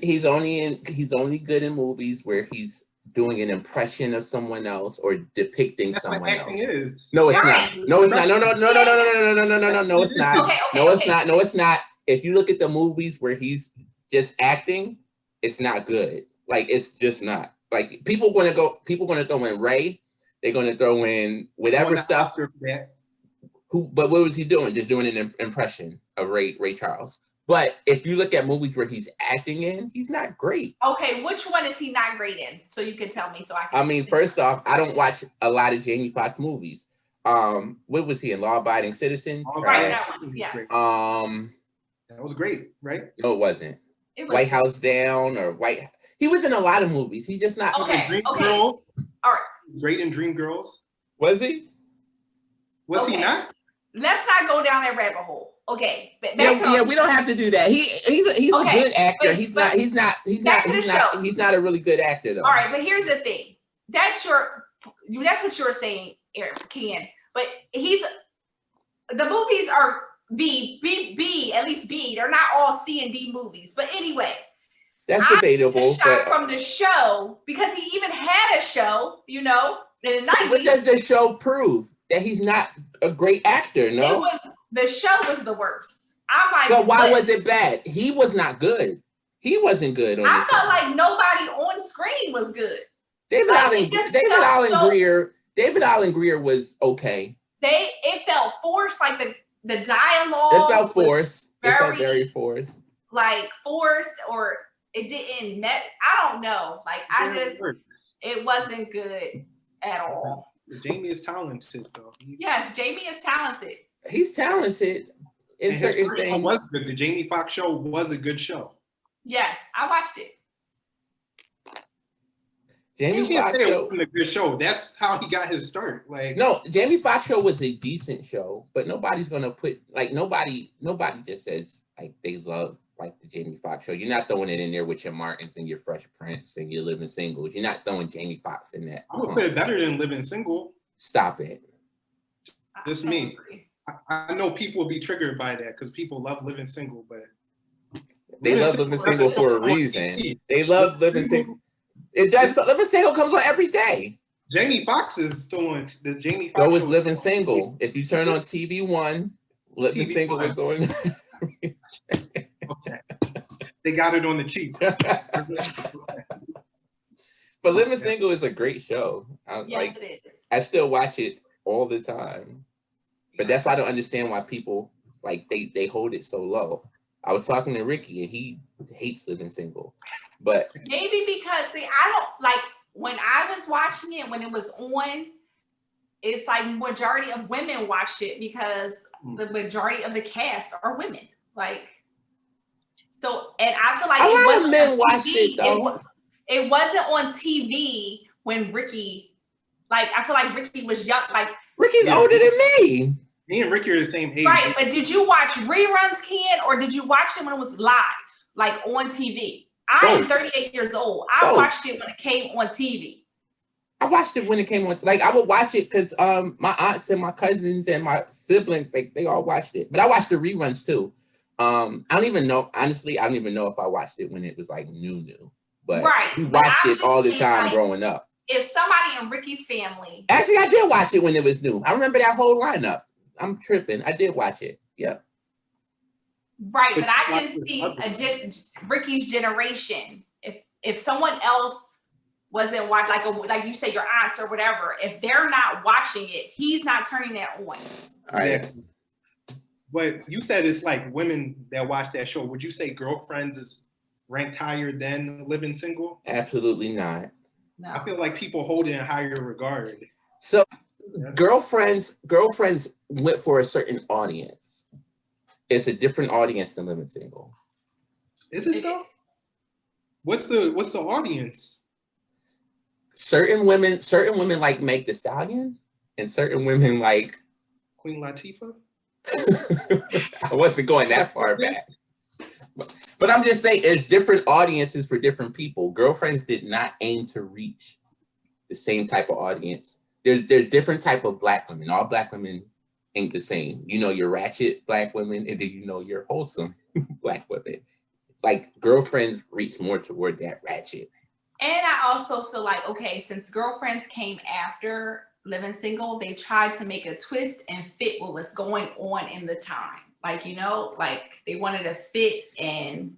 He's only good in movies where he's doing an impression of someone else or depicting someone else. No, it's not. No, it's not. No, it's not. No, it's not. If you look at the movies where he's just acting, it's not good. Like, it's just not. Like, people gonna throw in Ray. They're gonna throw in whatever stuff. But what was he doing? Just doing an impression of Ray Charles. But if you look at movies where he's acting in, he's not great. Okay, which one is he not great in? So you can tell me so I can. I mean, first off, I don't watch a lot of Jamie Foxx movies. What was he in? Law Abiding Citizen? Right, that one, yes. That was great, right? No, it wasn't. White House Down or White. He was in a lot of movies. He's just not. Okay. Girls. All right. Great in Dreamgirls. Was he? Was he not? Let's not go down that rabbit hole. Okay. Yeah, we don't have to do that. He's a good actor. He's not a really good actor though. All right, but here's the thing. That's what you're saying, Eric, Ken. But the movies are B, at least B. They're not all C and D movies. But anyway. That's debatable. From the show, because he even had a show, you know, in the 90s. What does the show prove? That he's not a great actor, no? The show was the worst. I'm like, but why was it bad? He was not good. He wasn't good on the show. I felt like nobody on screen was good. David Allen Greer was okay. It felt forced, like the dialogue. It felt forced. It felt very forced. Like forced, or it didn't net. I don't know. Like, it wasn't good at all. Jamie is talented, though. Yes, Jamie is talented. He's talented in certain things. Was good. The Jamie Foxx show was a good show. Yes, I watched it. Jamie Foxx show wasn't a good show. That's how he got his start. Like, no, Jamie Foxx show was a decent show, but nobody's gonna put like nobody just says like they love like the Jamie Foxx show. You're not throwing it in there with your Martins and your Fresh Prince and your Living Singles. You're not throwing Jamie Foxx in that. I would put it better than Living Single. Stop it. Just me. I know people will be triggered by that because people love Living Single, but they love Living Single for a reason. They love Living Single. It does. Living Single comes on every day. Jamie Foxx is still on the Jamie Foxx. So is Living Single. If you turn on TV One, Living Single is on. Okay. They got it on the cheap. But Living Single is a great show. It is. I still watch it all the time. But that's why I don't understand why people like they hold it so low. I was talking to Ricky, and he hates living single. But maybe because see, I don't like when I was watching it when it was on. It's like majority of women watched it because the majority of the cast are women. Like, so, and I feel like a it lot wasn't of men on watched TV. it though. It wasn't on TV when Ricky. Like, I feel like Ricky was young. Like, Ricky's older than me. Me and Ricky are the same age. Right, but did you watch reruns, Ken, or did you watch it when it was live, like on TV? I am 38 years old. I watched it when it came on TV. I watched it when it came on. Like, I would watch it because my aunts and my cousins and my siblings, like, they all watched it. But I watched the reruns too. I don't even know. Honestly, I don't even know if I watched it when it was like new. But we watched it all the time growing up. If somebody in Ricky's family, actually, I did watch it when it was new. I remember that whole lineup. I'm tripping. I did watch it. Yeah. Right, but I can see Ricky's generation. If someone else wasn't watching, like you say, your aunts or whatever, if they're not watching it, he's not turning that on. All right. Exactly. But you said it's like women that watch that show. Would you say Girlfriends is ranked higher than Living Single? Absolutely not. No. I feel like people hold it in higher regard. So Girlfriends went for a certain audience. It's a different audience than Living Single. Is it though? What's the audience? Certain women like Meg Thee Stallion, and certain women like Queen Latifah. I wasn't going that far back. But I'm just saying, it's different audiences for different people. Girlfriends did not aim to reach the same type of audience. There's different type of Black women. All Black women ain't the same. You know your ratchet Black women, and then you know your wholesome Black women. Like, Girlfriends reach more toward that ratchet. And I also feel like, okay, since Girlfriends came after Living Single, they tried to make a twist and fit what was going on in the time. Like, you know, like they wanted to fit and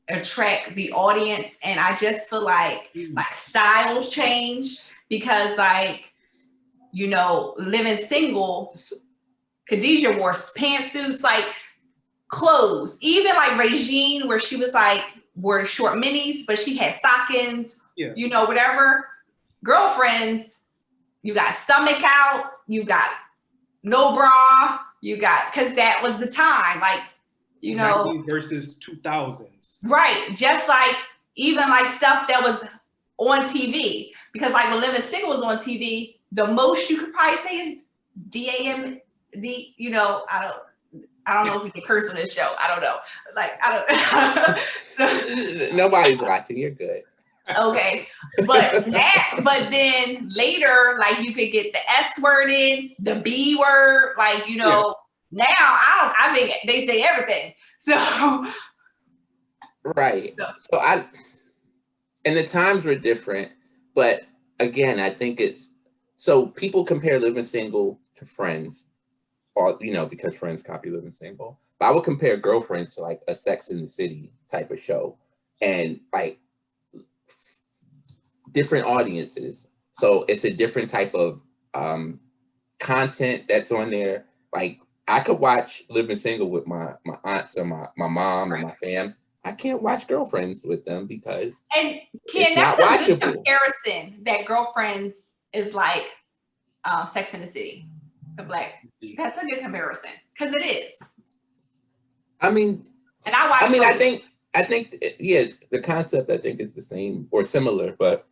attract the audience. And I just feel like styles changed because, like, you know, Living Single, Khadijah wore pantsuits, like clothes, even like Regine, where she was like, wore short minis, but she had stockings, you know, whatever. Girlfriends, you got stomach out, you got no bra, you got, because that was the time, like, you know. Versus 2000s. Right, just like, even like stuff that was on TV, because like when Living Single was on TV, the most you could probably say is D-A-M-D, you know, I don't know if we can curse on this show. I don't know. Like, I don't. So, nobody's watching. You're good. Okay, but then later, like you could get the S word in, the B word, like, you know. Now I think they say everything. So. Right. So and the times were different, but again, I think so people compare Living Single to Friends. Or, you know, because Friends copy Living Single. But I would compare Girlfriends to like a Sex in the City type of show, and like different audiences. So it's a different type of content that's on there. Like, I could watch Living Single with my aunts or my mom and my fam. I can't watch Girlfriends with them because it's not watchable. Good comparison that Girlfriends is like Sex in the City. That's a good comparison because it is. I mean, and I think the concept I think is the same or similar, but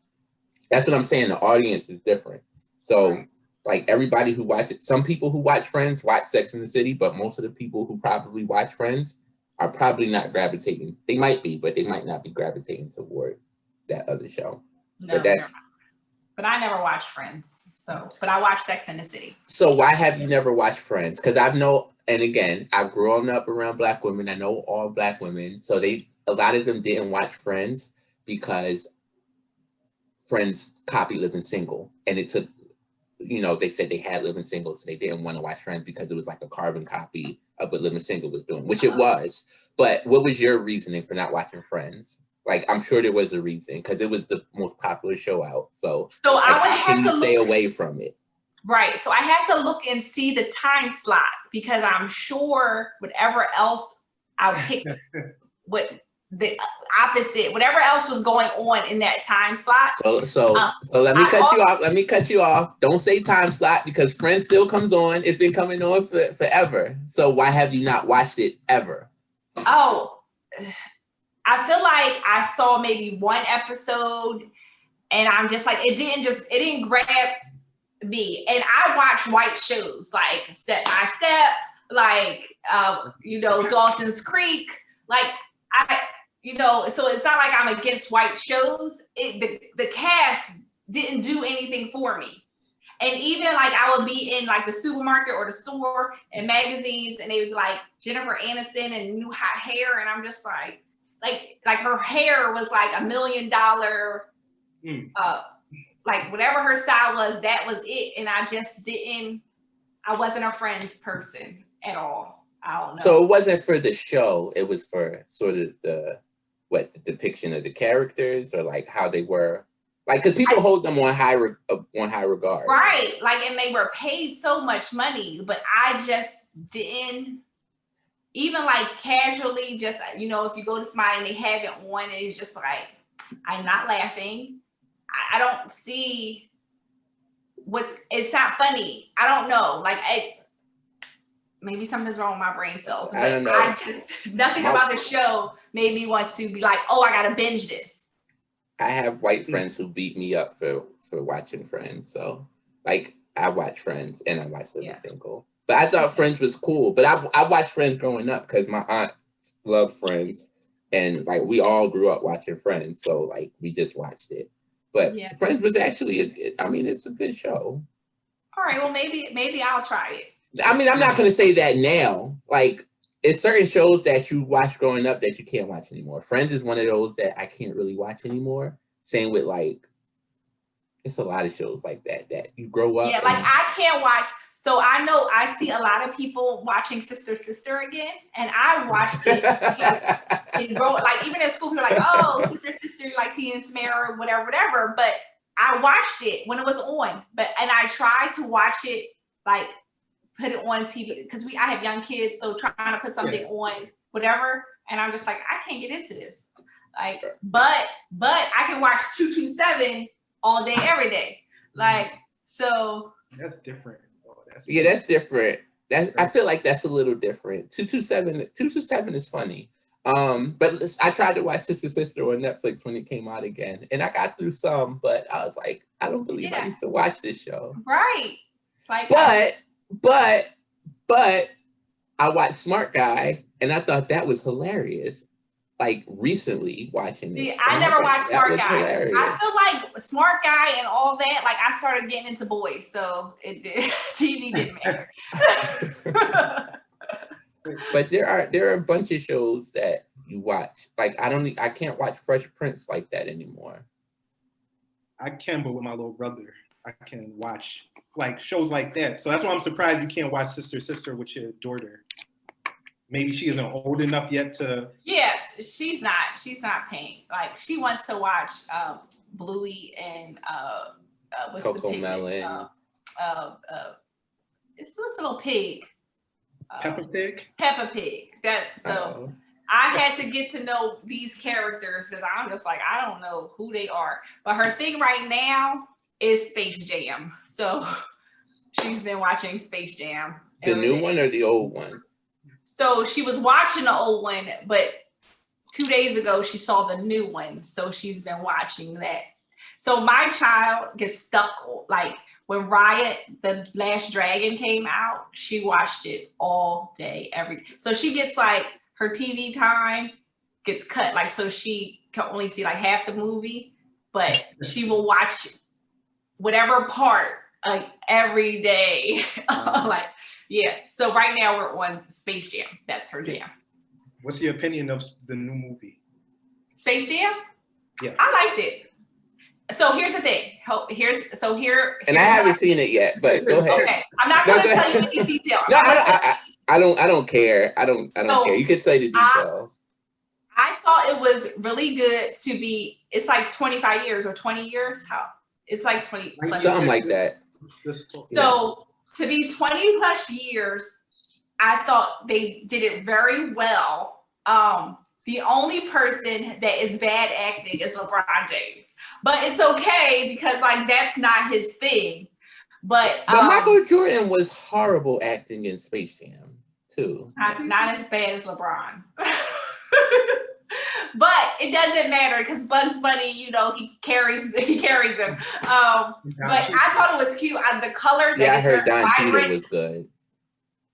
that's what I'm saying. The audience is different. So like everybody who watches, some people who watch Friends watch Sex in the City, but most of the people who probably watch Friends are probably not gravitating. They might be, but they might not be gravitating toward that other show. No, but I never watched Friends. So, but I watched Sex in the City. So why have you never watched Friends? Because and again, I've grown up around Black women. I know all Black women. So a lot of them didn't watch Friends because Friends copied Living Single. And it took, you know, they said they had Living Single, so they didn't want to watch Friends because it was like a carbon copy of what Living Single was doing, which it was. But what was your reasoning for not watching Friends? Like, I'm sure there was a reason because it was the most popular show out. So I would have to stay away from it. Right. So I have to look and see the time slot because I'm sure whatever else I'll pick what the opposite, whatever else was going on in that time slot. So let me cut you off. Let me cut you off. Don't say time slot because Friends still comes on. It's been coming on forever. So why have you not watched it ever? Oh, I feel like I saw maybe one episode and I'm just like, it didn't grab me. And I watch white shows like Step by Step, like, Dawson's Creek. Like, so it's not like I'm against white shows. The cast didn't do anything for me. And even like I would be in like the supermarket or the store and magazines and they would be like Jennifer Aniston and new hot hair. And I'm just like her hair was like $1 million, like whatever her style was, that was it. And I wasn't a Friends person at all. I don't know. So it wasn't for the show. It was for sort of the depiction of the characters or like how they were. Like, because people hold them on high regard. Right. Like, and they were paid so much money, but I just didn't even like casually just, if you go to somebody and they have it on and it's just like, I'm not laughing. I don't see it's not funny. I don't know. Like, maybe something's wrong with my brain cells. But I don't know. Nothing about the show made me want to be like, oh, I got to binge this. I have white friends who beat me up for watching Friends. So, like, I watch Friends and I watch Living Single. But I thought Friends was cool. But I watched Friends growing up because my aunt loved Friends. And, like, we all grew up watching Friends. So, like, we just watched it. But Friends was actually, it's a good show. All right. Well, maybe I'll try it. I mean, I'm not going to say that now. Like, it's certain shows that you watch growing up that you can't watch anymore. Friends is one of those that I can't really watch anymore. Same with like, it's a lot of shows like that you grow up. Yeah, like I can't watch. So I know I see a lot of people watching Sister Sister again, and I watched it and grow. Like even at school, people are like, "Oh, Sister Sister," like Tina and Tamara, whatever. But I watched it when it was on. And I tried to watch it like. Put it on TV because I have young kids, so trying to put something on whatever, and I'm just like I can't get into this. Like, but I can watch 227 all day, every day. Like, so that's different. That's different. I feel like that's a little different. 227 is funny. But I tried to watch Sister Sister on Netflix when it came out again, and I got through some, but I was like, I don't believe I used to watch this show. Right. Like, but I watched Smart Guy and I thought that was hilarious. Like recently watching it. I never watched Smart Guy. Hilarious. I feel like Smart Guy and all that, like I started getting into boys, so TV didn't matter. But there are a bunch of shows that you watch. Like I can't watch Fresh Prince like that anymore. I can, but with my little brother, I can watch like shows like that. So that's why I'm surprised you can't watch Sister Sister with your daughter. Maybe she isn't old enough yet to. Yeah, she's not paying. Like she wants to watch Bluey and what's Coco the pig? Melon. It's this little pig. Peppa Pig. Peppa Pig. I had to get to know these characters because I'm just like I don't know who they are. But her thing right now is Space Jam. So she's been watching Space Jam. The new one or the old one? So she was watching the old one, but 2 days ago she saw the new one. So she's been watching that. So my child gets stuck, like when Riot, the Last Dragon came out, she watched it all day, every day. So she gets like her TV time gets cut, like so she can only see like half the movie, but she will watch whatever part like every day. Like, yeah. So right now we're on Space Jam. That's her jam. What's your opinion of the new movie? Space Jam? Yeah. I liked it. So here's the thing. And I haven't seen it yet, but go ahead. Okay. I'm not going to tell you any details. No, I don't care. I don't care. You can say the details. I thought it was really good to be, it's like 25 years or 20 years. It's like 20 plus something like that. So to be 20 plus years, I thought they did it very well The only person that is bad acting is LeBron James, but it's okay because like that's not his thing. But Michael Jordan was horrible acting in Space Jam too. Not as bad as LeBron. But it doesn't matter because Bugs Bunny, you know, he carries him. But I thought it was cute. The colors. Yeah, I heard Don Cheadle was good.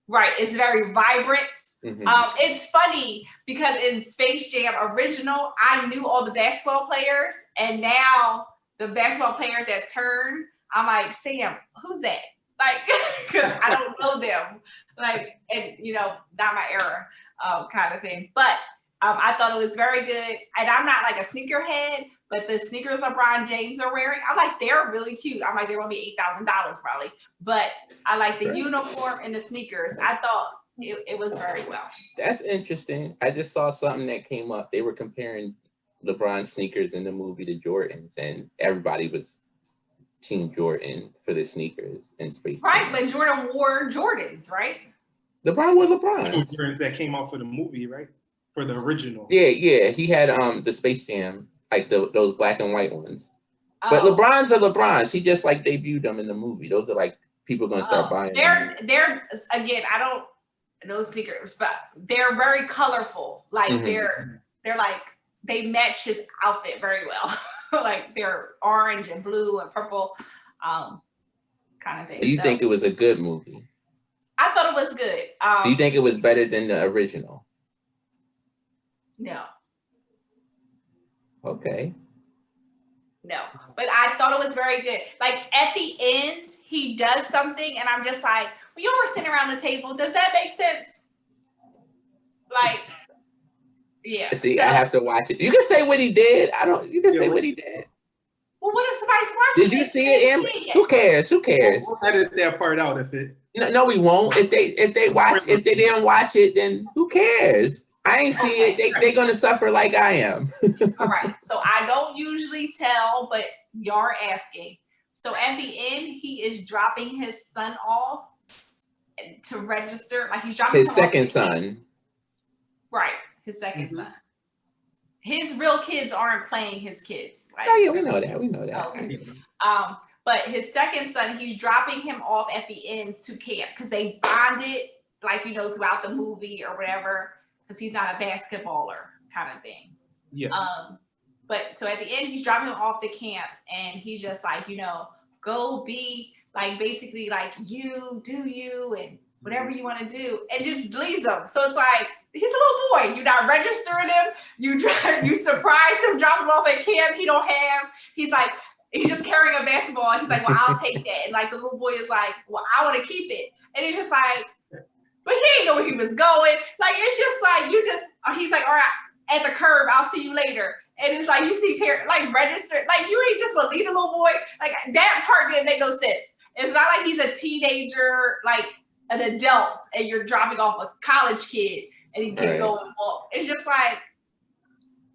Right, it's very vibrant. Mm-hmm. It's funny because in Space Jam original, I knew all the basketball players, and now the basketball players that turn, I'm like, Sam, who's that? Like, because I don't know them. Like, and you know, not my era, kind of thing. But I thought it was very good, and I'm not like a sneakerhead, but the sneakers LeBron James are wearing, I'm like, they're really cute. I'm like, they're gonna be $8,000 probably, but I like the uniform and the sneakers. I thought it was very well. That's interesting. I just saw something that came up. They were comparing LeBron's sneakers in the movie to Jordan's, and everybody was Team Jordan for the sneakers in Space Jam. Right, but Jordan wore Jordans, right? LeBron wore LeBron's. Jordans that came out for the movie, right? For the original. Yeah. He had the Space Jam, like those black and white ones. But LeBron's are LeBron's. He just like debuted them in the movie. Those are like people gonna start buying. They're again, I don't know sneakers, but they're very colorful. Like they're like they match his outfit very well. Like they're orange and blue and purple, kind of thing. So you think it was a good movie? I thought it was good. Do you think it was better than the original? No. Okay. No, but I thought it was very good. Like at the end, he does something, and I'm just like, when you were sitting around the table, does that make sense? Like, yeah. See, I have to watch it. You can say what he did. You can say what he did. Well, what if somebody's watching? Did you see it, Amber? Who cares? We'll edit that part out if it. No, we won't. If they didn't watch it, then who cares? I ain't see it. They're gonna suffer like I am. All right. So I don't usually tell, but you're asking. So at the end, he is dropping his son off to register. Like he's dropping his second son. Right. His second son. His real kids aren't playing his kids. Like, oh yeah, we know that. Okay. But his second son, he's dropping him off at the end to camp because they bonded, like you know, throughout the movie or whatever. Because he's not a basketballer kind of thing. Yeah. But so at the end, he's dropping him off the camp, and he's just like, you know, go be like basically like you do you and whatever you want to do, and just leaves him. So it's like he's a little boy. You're not registering him. You surprise him, drop him off at camp. He don't have. He's like he's just carrying a basketball. And he's like, well, I'll take that. And like the little boy is like, well, I want to keep it. And he's just like. But he didn't know where he was going. Like, it's just like, he's like, all right, at the curb, I'll see you later. And it's like, you see, like, registered. Like, you ain't just gonna leave a little boy. Like, that part didn't make no sense. It's not like he's a teenager, like, an adult, and you're dropping off a college kid, and he can go and walk. It's just like,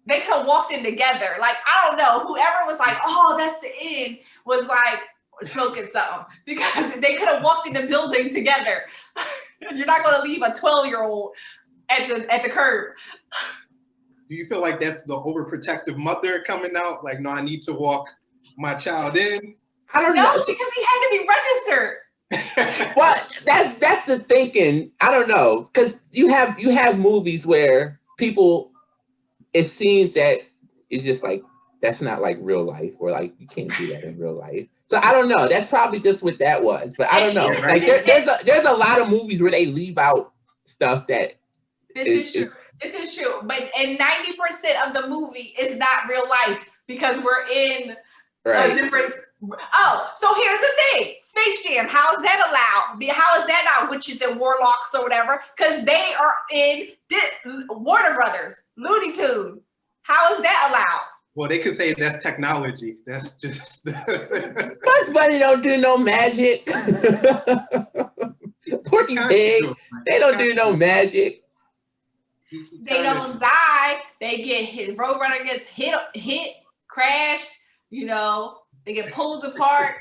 they could have walked in together. Like, I don't know. Whoever was like, oh, that's the end, was like, smoking something. Because they could have walked in the building together. You're not going to leave a 12-year-old at the curb. Do you feel like that's the overprotective mother coming out? Like, no, I need to walk my child in. I don't know. Because he had to be registered. Well, that's the thinking. I don't know, because you have movies where people, it seems that it's just like that's not like real life, or like you can't do that in real life. So I don't know. That's probably just what that was, but I don't know. Like there's a lot of movies where they leave out stuff that. This is true. But and 90% of the movie is not real life because we're in a different. Oh, so here's the thing: Space Jam. How is that allowed? How is that not witches and warlocks or whatever? Because they are in Warner Brothers, Looney Tunes. How is that allowed? Well, they could say that's technology. That's just. Bugs Bunny don't do no magic. Porky Pig, they don't do no magic. They don't die. They get hit. Roadrunner gets hit, crashed. You know, they get pulled apart.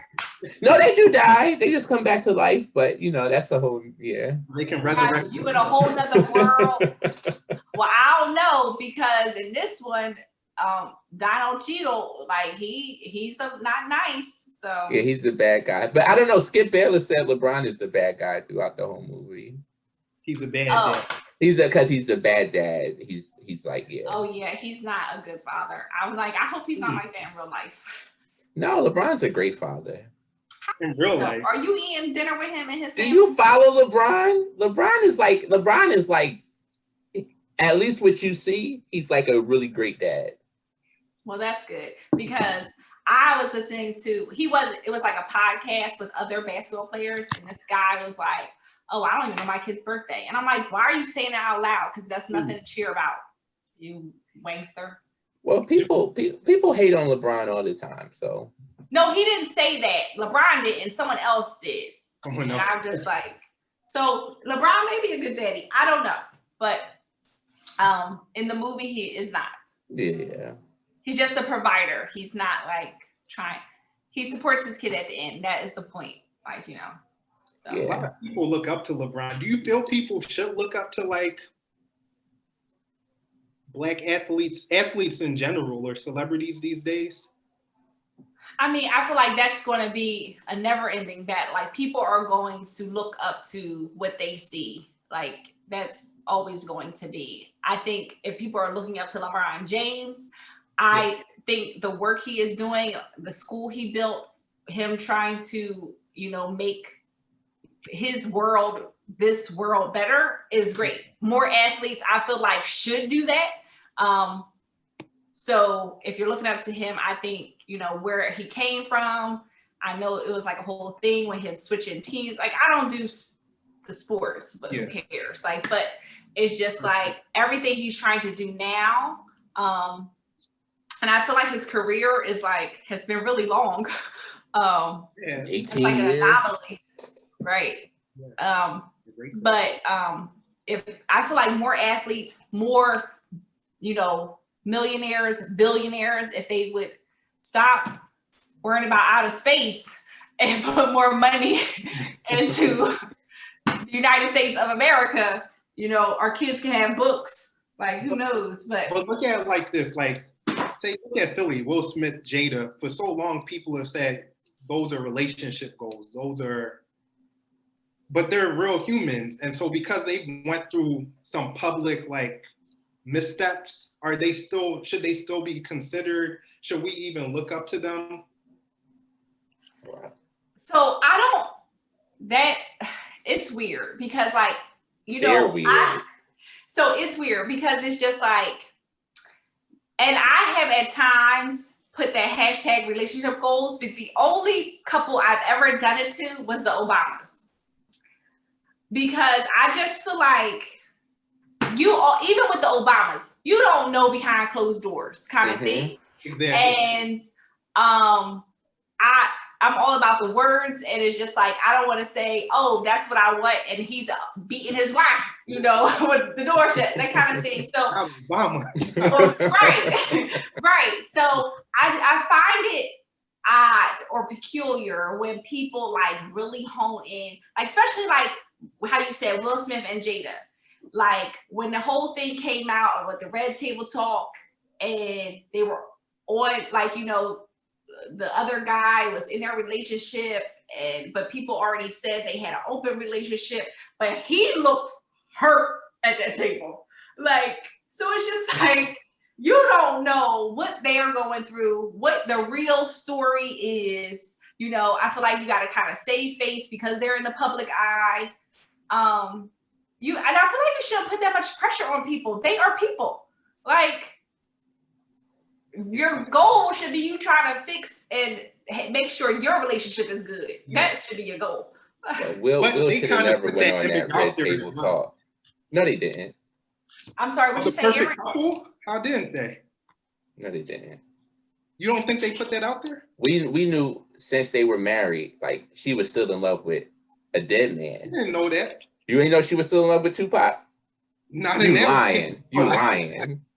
No, they do die. They just come back to life. But you know, that's a whole They can resurrect. You in a whole nother world. Well, I don't know because in this one, Donald Cheadle, like he's not nice. So Yeah, he's the bad guy. But I don't know. Skip Bayless said LeBron is the bad guy throughout the whole movie. He's a bad dad. Because he's the bad dad. He's like, yeah. Oh yeah, he's not a good father. I was like, I hope he's not like that in real life. No, LeBron's a great father. In real life. Are you eating dinner with him and his family? Do you follow LeBron? LeBron is like, at least what you see, he's like a really great dad. Well, that's good because I was listening to it was like a podcast with other basketball players, and this guy was like, "Oh, I don't even know my kid's birthday," and I'm like, "Why are you saying that out loud? Because that's nothing to cheer about, you wankster." Well, people hate on LeBron all the time, so. No, he didn't say that. LeBron did, and someone else did. Someone else. And I'm just like, so LeBron may be a good daddy. I don't know, but in the movie he is not. Yeah. He's just a provider. He's not like trying. He supports his kid at the end. That is the point. Like, you know. So. Yeah. A lot of people look up to LeBron. Do you feel people should look up to like Black athletes in general, or celebrities these days? I mean, I feel like that's going to be a never-ending battle. Like, people are going to look up to what they see. Like, that's always going to be. I think if people are looking up to LeBron James, I think the work he is doing, the school he built, him trying to, you know, make his world, this world better is great. More athletes, I feel like, should do that. So if you're looking up to him, I think, you know, where he came from, I know it was like a whole thing with him switching teams. Like, I don't do the sports, but who cares? Like, but it's just like everything he's trying to do now. And I feel like his career has been really long. 18 like years. An anomaly, right? But if I feel like more athletes, more, you know, millionaires, billionaires, if they would stop worrying about outer space and put more money into the United States of America, you know, our kids can have books. Like, who knows? But look at it like this. Like, say, look at Philly, Will Smith, Jada. For so long, people have said those are relationship goals. But they're real humans. And so because they went through some public, like, missteps, should they still be considered? Should we even look up to them? So it's weird because, like, you know, so it's weird because it's just like, and I have at times put that hashtag relationship goals, but the only couple I've ever done it to was the Obamas. Because I just feel like even with the Obamas, you don't know behind closed doors kind of thing. Exactly. And I'm all about the words, and it's just like, I don't want to say, oh, that's what I want, and he's beating his wife, you know, with the door shut, that kind of thing. So Obama. right. So I find it odd or peculiar when people like really hone in, like, especially like how you said Will Smith and Jada. Like, when the whole thing came out with the Red Table Talk, and they were on, like, you know, the other guy was in their relationship, but people already said they had an open relationship, but he looked hurt at that table. Like, so it's just like, you don't know what they are going through, what the real story is. You know, I feel like you got to kind of save face because they're in the public eye. And I feel like you shouldn't put that much pressure on people. They are people. Like, your goal should be you trying to fix and make sure your relationship is good. That should be your goal. Will should have never went on that Red Table Talk. No, they didn't. I'm sorry, what you say, Aaron? Couple? How didn't they? No, they didn't. You don't think they put that out there? We knew since they were married, like, she was still in love with a dead man. I didn't know that. You ain't know she was still in love with Tupac? Not in that lying.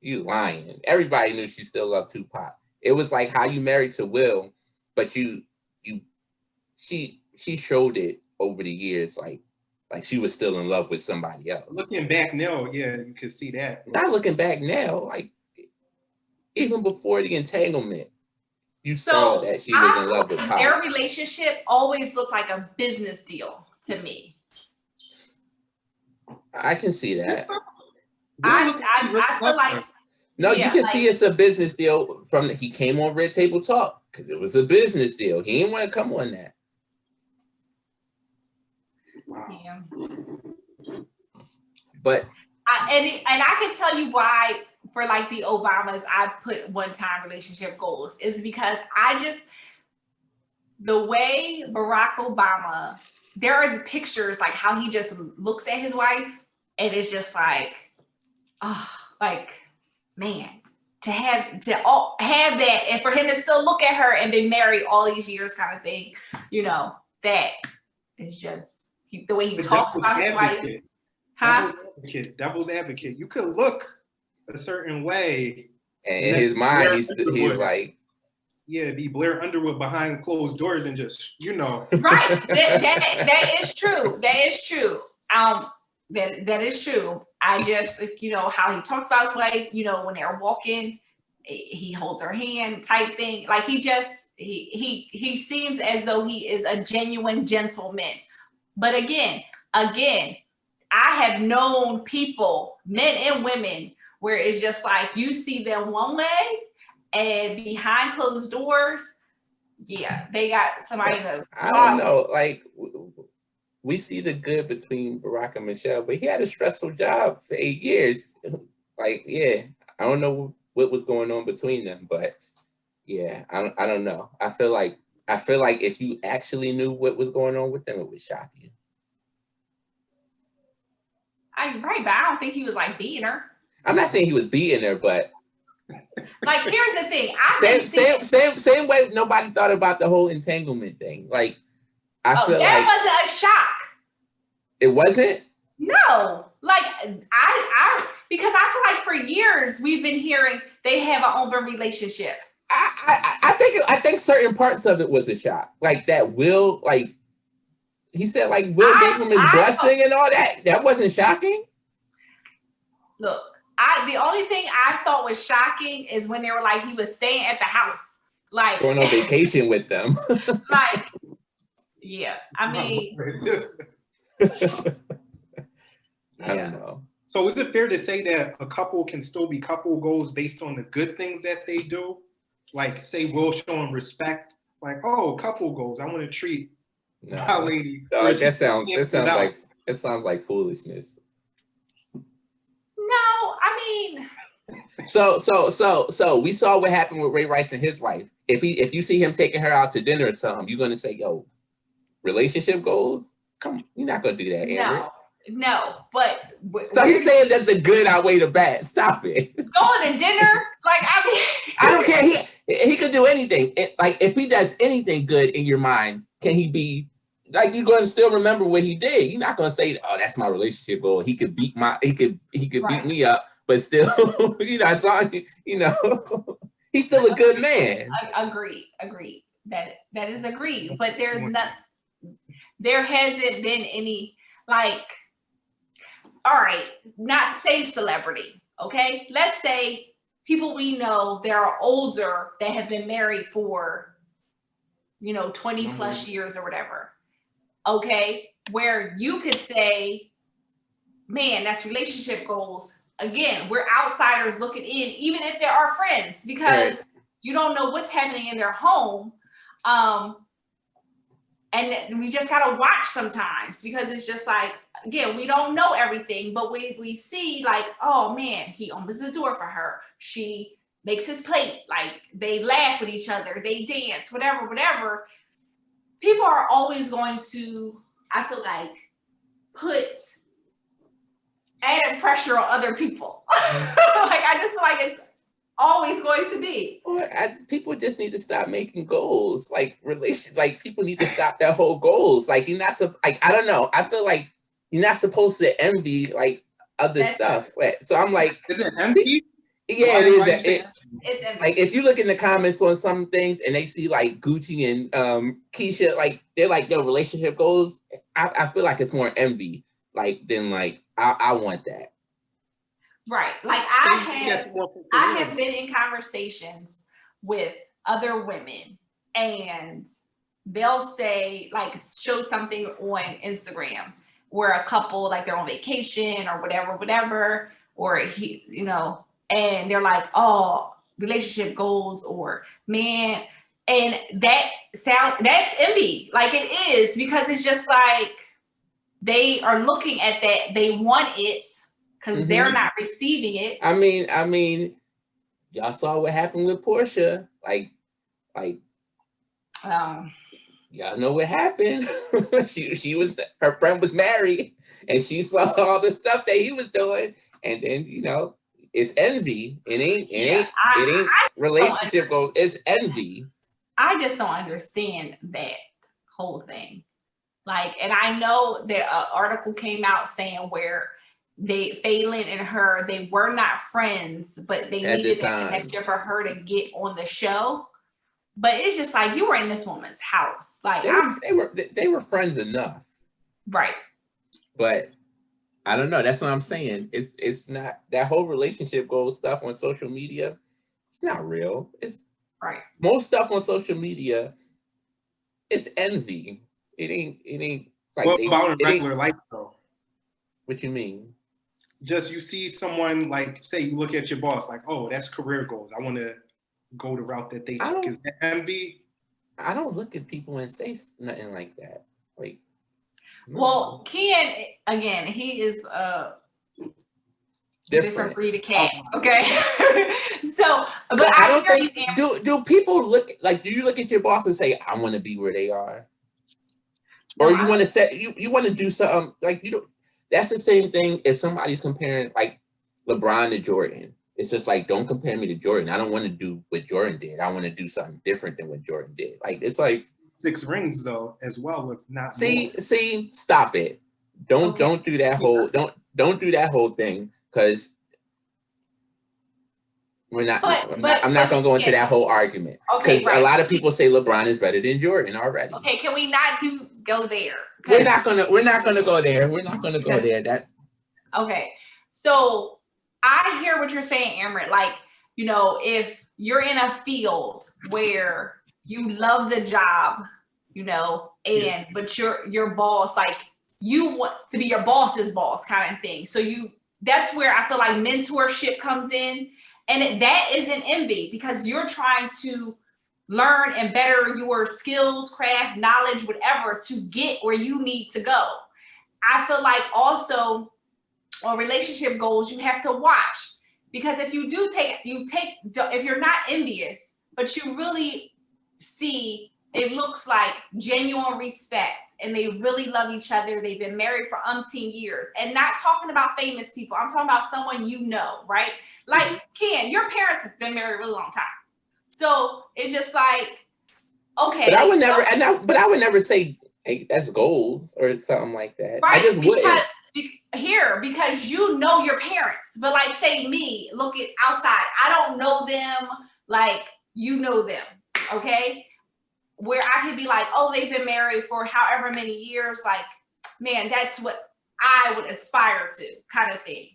You lying. Everybody knew she still loved Tupac. It was like how you married to Will, but she showed it over the years, like, Like she was still in love with somebody else. Looking back now, yeah, you can see that. Not looking back now, like even before the entanglement, you saw that she was in love with Pop. Their relationship always looked like a business deal to me. I can see that. I feel like no, you can see it's a business deal from he came on Red Table Talk because it was a business deal. He didn't want to come on that. Wow. Yeah. But I can tell you why for like the Obamas I put one-time relationship goals is because the way Barack Obama, there are the pictures like how he just looks at his wife and it's just like, oh, like, man, to have that and for him to still look at her and been married all these years kind of thing, you know, that is just the way he talks about his wife. Devil's advocate. You could look a certain way. And in his mind, he's like, yeah, be Blair Underwood behind closed doors and just, you know. Right. That is true. That is true. That is true. I just, you know, how he talks about his wife, you know, when they're walking, he holds her hand type thing. Like he seems as though he is a genuine gentleman. But again, I have known people, men and women, where it's just like you see them one way and behind closed doors, yeah, they got somebody in the I don't know. Like we see the good between Barack and Michelle, but he had a stressful job for 8 years. Like, yeah, I don't know what was going on between them, but yeah, I don't know. I feel like if you actually knew what was going on with them, it would shock you. Right, but I don't think he was like beating her. I'm not saying he was beating her, but like here's the thing. Same way nobody thought about the whole entanglement thing. Like I feel that like wasn't a shock. It wasn't? No. Like I because I feel like for years we've been hearing they have an open relationship. I think certain parts of it was a shock. Like that Will, like he said, like Will gave him his blessing and all that. That wasn't shocking. Look, the only thing I thought was shocking is when they were like he was staying at the house, like going on vacation with them. Like, yeah, I mean, I don't know. So is it fair to say that a couple can still be couple goals based on the good things that they do? Like, say, Will showing respect, like, oh, couple goals. I want to treat my lady. No, that sounds like foolishness. No, I mean. So we saw what happened with Ray Rice and his wife. If you see him taking her out to dinner or something, you're gonna say, yo, relationship goals? Come on, you're not gonna do that, Amber. No, but so he's saying that the good outweigh the bad. Stop it. Going to dinner, like I mean, I don't care. He could do anything. Like if he does anything good in your mind, can he be like you're going to still remember what he did? You're not going to say, "Oh, that's my relationship goal." He could beat beat me up, but still, as long he's still a good man. Agreed. That is agreed. But there hasn't been any like. All right, not say celebrity, okay? Let's say people we know that are older that have been married for, 20 plus years or whatever, okay? Where you could say, man, that's relationship goals. Again, we're outsiders looking in, even if there are friends, because you don't know what's happening in their home. And we just gotta watch sometimes because it's just like, again, we don't know everything, but we see like, oh man, he opens the door for her. She makes his plate. Like they laugh with each other, they dance, whatever. People are always going to, I feel like, put added pressure on other people. Like I just feel like it's always going to be. People just need to stop making goals, like people need to stop that whole goals. Like you're not I don't know. I feel like you're not supposed to envy like other stuff. So I'm like, is it envy? Yeah, it is. It's envy. Like if you look in the comments on some things and they see like Gucci and Keisha, like they're like their relationship goals. I feel like it's more envy, like than like I want that. Right. Like I have been in conversations with other women and they'll say like show something on Instagram where a couple like they're on vacation or whatever, or he, you know, and they're like, oh, relationship goals or man, and that's envy. Like it is, because it's just like they are looking at that, they want it because they're not receiving it. I mean, y'all saw what happened with Portia. Like y'all know what happened. she was, her friend was married and she saw all the stuff that he was doing, and then you know it's envy. It ain't relationship goals. It's envy. I just don't understand that whole thing. Like, and I know that an article came out saying where Phelan and her, they were not friends, but they needed a connection for her to get on the show. But it's just like you were in this woman's house. Like they were friends enough. Right. But I don't know. That's what I'm saying. It's not that whole relationship goal stuff on social media. It's not real. It's right. Most stuff on social media is envy. It ain't like what about in regular life though? What you mean? Just you see someone like, say you look at your boss like, oh, that's career goals. I want to go the route that they took. Is that envy? I don't look at people and say nothing like that. Like, no. Well, Ken, again, he is a different breed of cat. Okay. So, but I don't think do people look like, do you look at your boss and say, I want to be where they are? Or you want to set you want to do something like, you know, that's the same thing if somebody's comparing like LeBron to Jordan. It's just like, don't compare me to Jordan. I don't want to do what Jordan did. I want to do something different than what Jordan did. Like, it's like 6 rings though, as well, with not see, stop it. Don't do that whole don't do that whole thing, because we're not. I'm not gonna go into that whole argument, because a lot of people say LeBron is better than Jordan already. Okay, can we not go there? We're not gonna go there. We're not gonna go there. Okay, so I hear what you're saying, Amrit. Like, you know, if you're in a field where you love the job, you know, and but your boss, like you want to be your boss's boss kind of thing. So that's where I feel like mentorship comes in. And that isn't envy, because you're trying to learn and better your skills, craft, knowledge, whatever, to get where you need to go. I feel like also on relationship goals, you have to watch, because if you if you're not envious, but you really see it looks like genuine respect and they really love each other, they've been married for umpteen years, and not talking about famous people, I'm talking about someone you know, right? Like Ken, your parents have been married a really long time, so it's just like, okay. But I would never say, hey, that's goals or something like that. Right, I just wouldn't. Because you know your parents, but like say me, look at outside, I don't know them like you know them, okay? Where I could be like, oh, they've been married for however many years, like, man, that's what I would aspire to, kind of thing.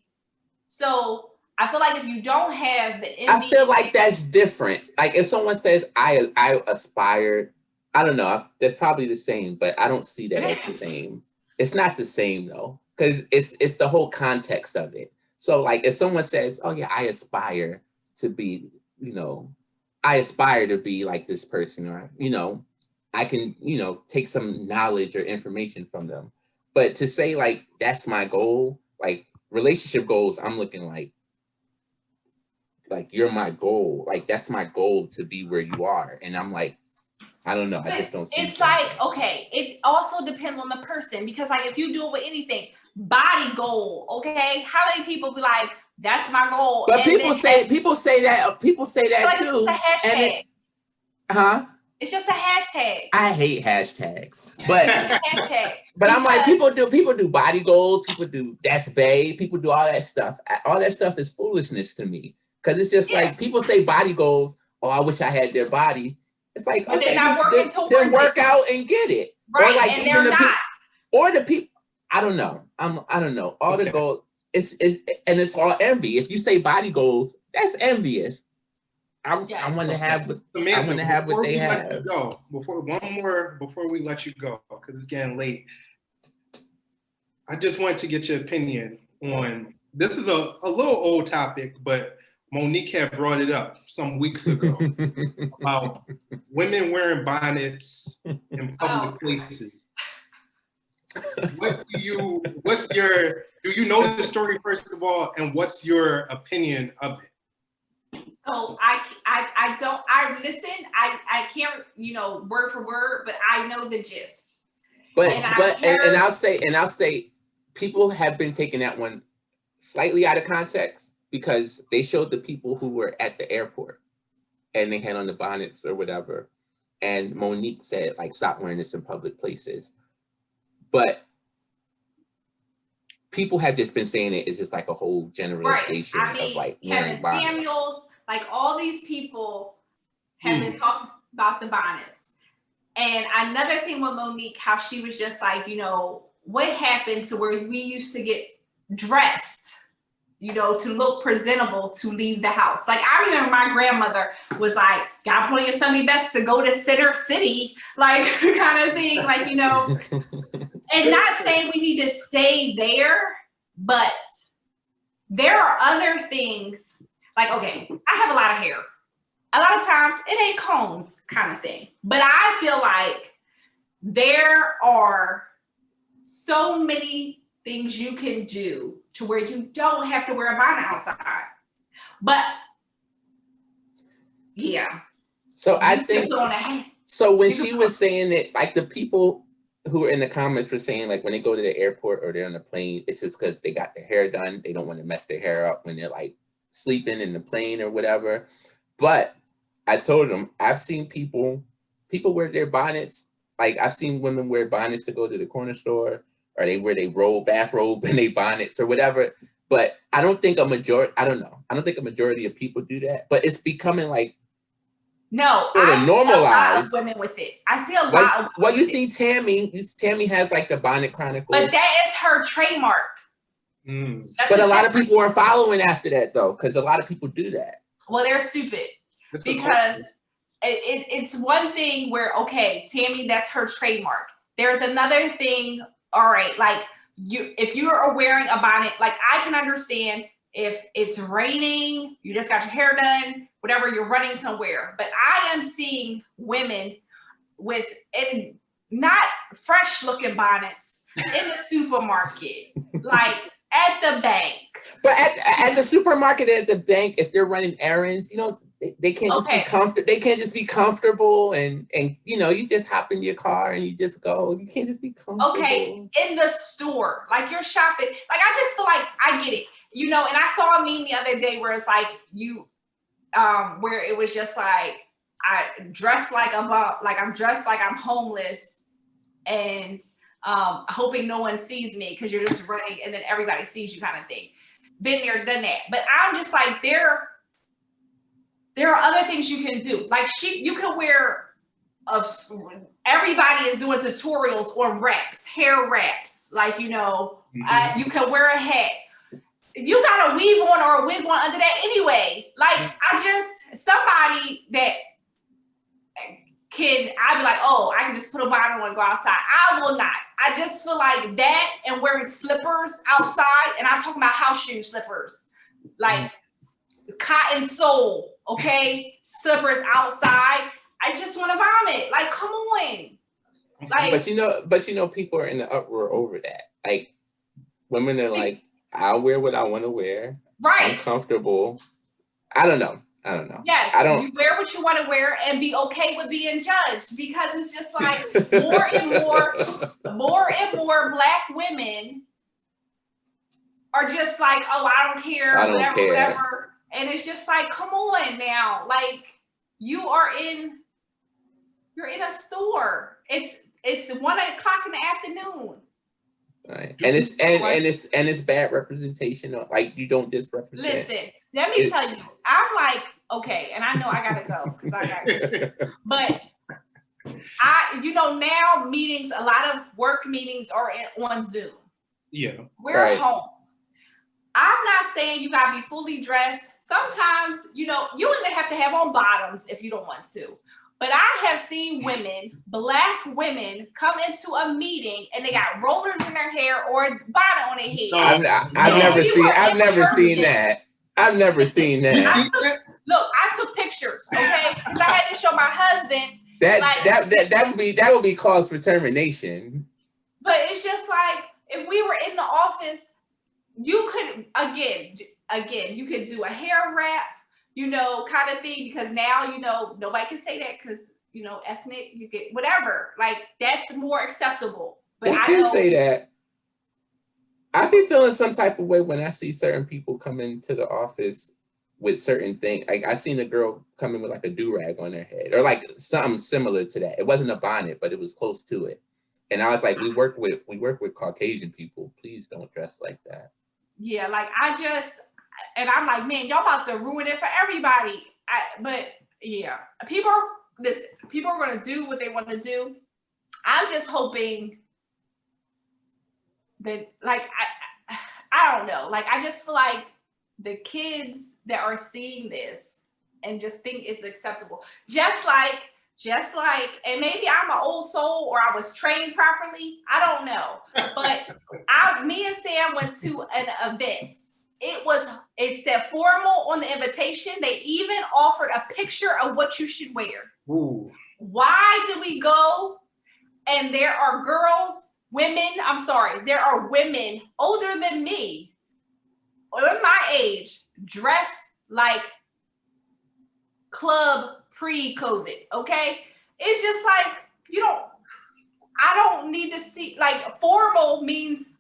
So I feel like if you don't have the envy, I feel like that's different. Like if someone says I aspire, I don't know, that's probably the same, but I don't see that as the same. It's not the same though, because it's the whole context of it. So like if someone says, oh yeah, I aspire to be, you know, I aspire to be like this person, or, you know, I can, you know, take some knowledge or information from them. But to say like, that's my goal, like relationship goals, I'm looking like you're my goal. Like, that's my goal to be where you are. And I'm like, I don't know. I just don't see it's like, okay, it also depends on the person, because like if you do it with anything, body goal, okay, how many people be like, that's my goal? But people say that like too. It's just a hashtag. It's just a hashtag. I hate hashtags, but hashtag. But I'm like, people do body goals, people do that's bae, people do all that stuff. All that stuff is foolishness to me, Because it's just like people say body goals. Oh, I wish I had their body. It's like, but okay, they're not working then work out and get it. Right, or like and even they're not. Or the people. I don't know. I don't know. All the goals. It's all envy. If you say body goals, that's envious. I want to have. Samantha, I want to have what they have. Before we let you go, because it's getting late. I just wanted to get your opinion on this. Is a little old topic, but Monique had brought it up some weeks ago about women wearing bonnets in public places. Do you know the story first of all, and what's your opinion of it? So I listen, I can't, word for word, but I know the gist. And I'll say people have been taking that one slightly out of context because they showed the people who were at the airport and they had on the bonnets or whatever. And Monique said, like, stop wearing this in public places. But people have just been saying it's just like a whole generalization of like wearing bonnets. Samuels, like all these people have been talking about the bonnets. And another thing with Monique, how she was just like, what happened to where we used to get dressed, to look presentable to leave the house. Like I remember my grandmother was like, gotta put on your Sunday best to go to Center City, like kind of thing, like, and not saying we need to stay there, but there are other things like, okay, I have a lot of hair. A lot of times it ain't combs kind of thing, but I feel like there are so many things you can do to where you don't have to wear a bonnet outside. But yeah. So I think, so when she was saying that, like the people who were in the comments were saying like when they go to the airport or they're on the plane, it's just because they got their hair done. They don't want to mess their hair up when they're like sleeping in the plane or whatever. But I told them, I've seen people wear their bonnets. Like I've seen women wear bonnets to go to the corner store, or they wear their bathrobe and they bonnets or whatever. But I don't think a majority of people do that. But it's becoming like I normalized. See a lot of women with it. I see a lot of women you see Tammy has like the Bonnet Chronicles. But that is her trademark. But a lot of people are following after that though, because a lot of people do that. Well, they're stupid because it's one thing where, okay, Tammy, that's her trademark. There's another thing, all right, like if you are wearing a bonnet, like I can understand if it's raining, you just got your hair done, whatever, you're running somewhere. But I am seeing women with not fresh looking bonnets in the supermarket, like at the bank. But at the supermarket, at the bank, if they're running errands, they can't just be comfortable. They can't just be comfortable and you just hop in your car and you just go. You can't just be comfortable. Okay, in the store, like you're shopping. Like I just feel like I get it, and I saw a meme the other day where it's like where it was just like I'm dressed like I'm homeless and hoping no one sees me because you're just running and then everybody sees you kind of thing. Been there, done that. But I'm just like there are other things you can do. Like you can wear everybody is doing tutorials on wraps, hair wraps. Like, you can wear a hat. You got a weave on or a wig on under that anyway. Like somebody that I'd be like, oh, I can just put a bonnet on and go outside. I will not. I just feel like that and wearing slippers outside, and I'm talking about house shoe slippers, like cotton sole, okay? Slippers outside. I just want to vomit. Like, come on. Like, but people are in the uproar over that. Like, women are like, I'll wear what I want to wear. Right. I'm comfortable. I don't know. Yes, you wear what you want to wear and be okay with being judged, because it's just like more and more Black women are just like, oh, I don't care, whatever. And it's just like, come on now, like you're in a store. It's 1:00 in the afternoon. Right. And it's bad representation. Like you don't just represent. Listen, let me tell you, I'm like, okay, and I know I gotta go because I gotta go. But now meetings, a lot of work meetings are on Zoom. Yeah. We're home. I'm not saying you gotta be fully dressed. Sometimes, you even have to have on bottoms if you don't want to. But I have seen Black women, come into a meeting and they got rollers in their hair or a bonnet on their head. I've never seen that. I've never seen that. Look, I took pictures, okay? Because I had to show my husband. That would be cause for termination. But it's just like if we were in the office, you could again, you could do a hair wrap, kind of thing, because now nobody can say that because ethnic, you get whatever. Like that's more acceptable. But they can say that. I be feeling some type of way when I see certain people come into the office with certain things. Like I seen a girl come in with like a do-rag on her head, or like something similar to that. It wasn't a bonnet, but it was close to it. And I was like, we work with Caucasian people. Please don't dress like that. Yeah, like and I'm like, man, y'all about to ruin it for everybody. But yeah, people are gonna do what they want to do. I'm just hoping that, like, I don't know, like I just feel like the kids that are seeing this and just think it's acceptable, just like, and maybe I'm an old soul or I was trained properly. I don't know, but me and Sam went to an event. It said formal on the invitation. They even offered a picture of what you should wear. Ooh. Why did we go? And there are there are women older than me, or my age, dressed like club pre-COVID, okay? It's just like, I don't need to see, like, formal means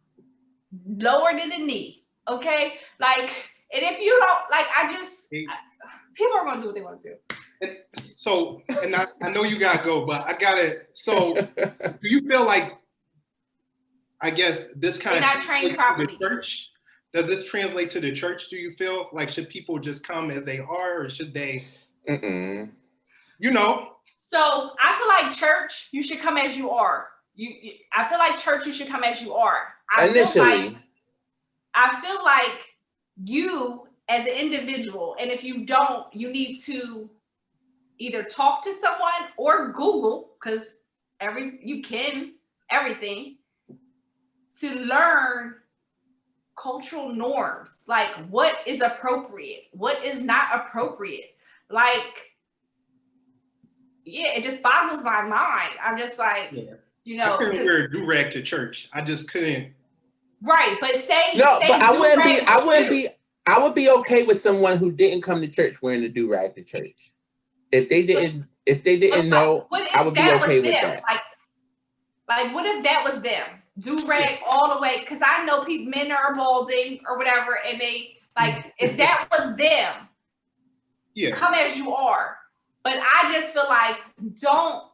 lower than the knee, okay? Like, and if you don't, like, people are gonna do what they want to do. So, and I know you gotta go, but so do you feel like, I guess this kind They're not trained properly. Church? Does this translate to the church? Do you feel like, should people just come as they are, or should they, So I feel like church, you should come as you are. I feel like church, you should come as you are. I feel like you as an individual, and if you don't, you need to either talk to someone or Google, because you can everything, to learn cultural norms, like what is appropriate, what is not appropriate. Like, yeah, it just boggles my mind. I'm just like, I couldn't wear a do-rag to church. I just couldn't. Right, but I would be okay with someone who didn't come to church wearing a do-rag to church. If they didn't know, I would be okay with that. Like, what if that was them? Do-rag all the way, because I know men are balding or whatever, and they, like, if that was them, come as you are. But I just feel like, don't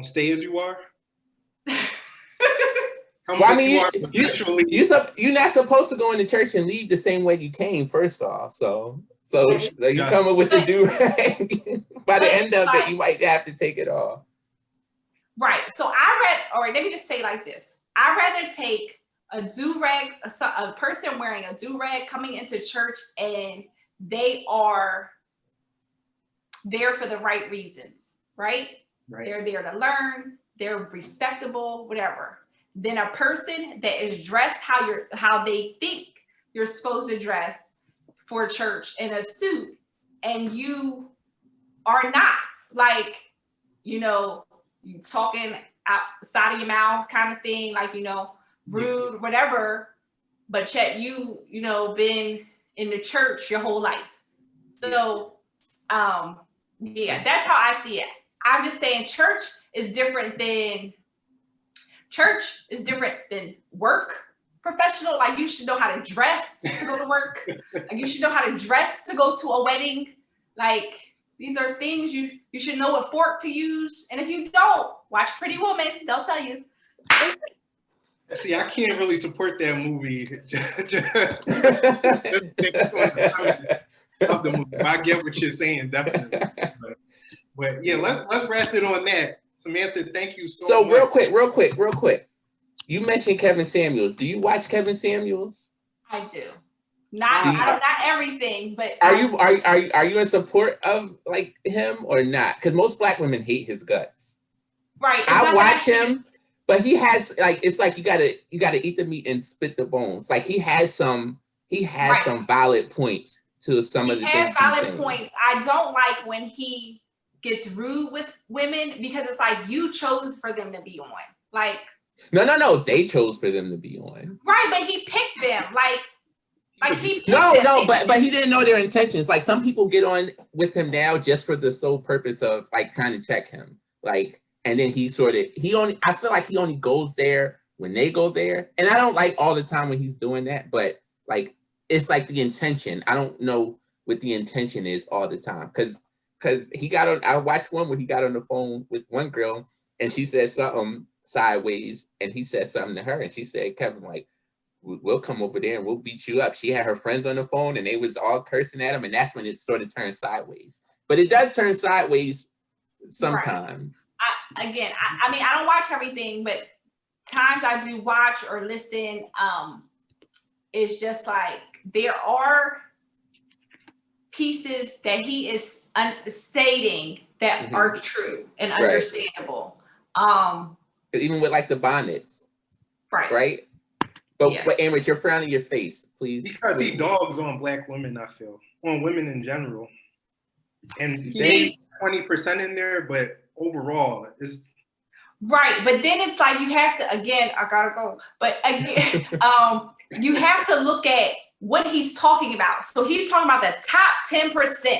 stay as you are. Well, I mean, you're not supposed to go into church and leave the same way you came, first off. So you come up with the do-rag. By the end of it, you might have to take it off. Right. So let me just say like this. I'd rather take a do-rag, a person wearing a do-rag coming into church, and they are there for the right reasons, right? They're there to learn, they're respectable, whatever. Then a person that is dressed how they think you're supposed to dress for church in a suit, and you are not, like, you talking outside of your mouth kind of thing, like, rude, whatever, but yet been in the church your whole life. So yeah, that's how I see it. I'm just saying church is different than work professional. Like, you should know how to dress to go to work. Like, you should know how to dress to go to a wedding. Like, these are things you should know what fork to use. And if you don't, watch Pretty Woman. They'll tell you. See, I can't really support that movie just based on the premise of the movie. But I get what you're saying, definitely. But yeah, let's wrap it on that. Samantha, thank you so much. Real quick. You mentioned Kevin Samuels. Do you watch Kevin Samuels? I do. Not everything, but are you in support of like him or not? Because most Black women hate his guts. Right. I watch him, but he has like it's like you gotta eat the meat and spit the bones. Like he has some valid points to some of the things. He has valid points. I don't like when he gets rude with women because it's like you chose for them to be on. Like no, they chose for them to be on. Right, but he picked them. Like he picked them. but he didn't know their intentions. Like some people get on with him now just for the sole purpose of like trying to check him. Like, and then I feel like he only goes there when they go there. And I don't like all the time when he's doing that, but like it's like the intention. I don't know what the intention is all the time. Cause I watched one where he got on the phone with one girl and she said something sideways and he said something to her and she said, Kevin, like, we'll come over there and we'll beat you up. She had her friends on the phone and they was all cursing at him and that's when it sort of turned sideways. But it does turn sideways sometimes. Right. I mean, I don't watch everything, but times I do watch or listen, it's just like there are pieces that he is stating that are true and understandable. Even with like the bonnets. Right? But Amos, you're frowning your face, please. Because he dogs on Black women, I feel. On women in general. And they 20% in there, but overall, it's right. But then it's like you have to, again, I gotta go. But again, you have to look at what he's talking about. So he's talking about the top 10%.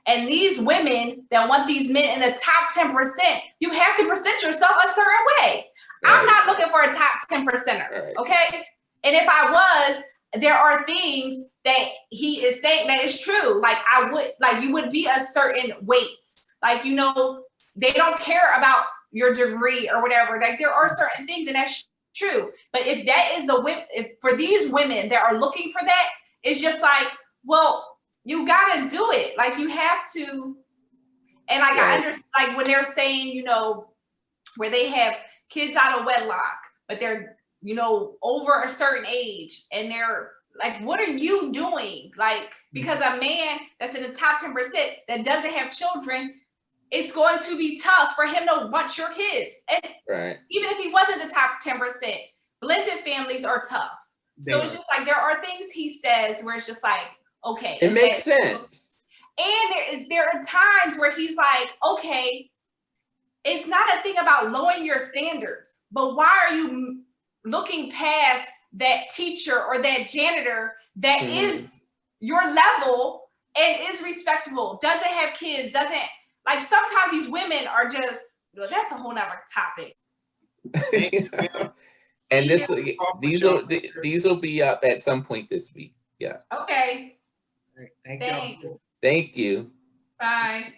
And these women that want these men in the top 10%, you have to present yourself a certain way. I'm not looking for a top 10%er, okay? And if I was, there are things that he is saying that is true. Like you would be a certain weight. Like, you know, they don't care about your degree or whatever. Like there are certain things and that's true. But if that is if for these women that are looking for that, it's just like, well, you gotta do it. Like you have to. And like I understand, like when they're saying, you know, where they have kids out of wedlock, but they're, you know, over a certain age and they're like, what are you doing? Like, because a man that's in the top 10% that doesn't have children, it's going to be tough for him to want your kids. And even if he wasn't the top 10%, blended families are tough. So it's just like, there are things he says where it's just like, okay. It makes sense. And there are times where he's like, okay, it's not a thing about lowering your standards, but why are you looking past that teacher or that janitor that is your level and is respectable, doesn't have kids, doesn't, like sometimes these women are just, well, that's a whole nother topic. And these will be up at some point this week. Yeah. Okay. Thank you. Thank you. Bye.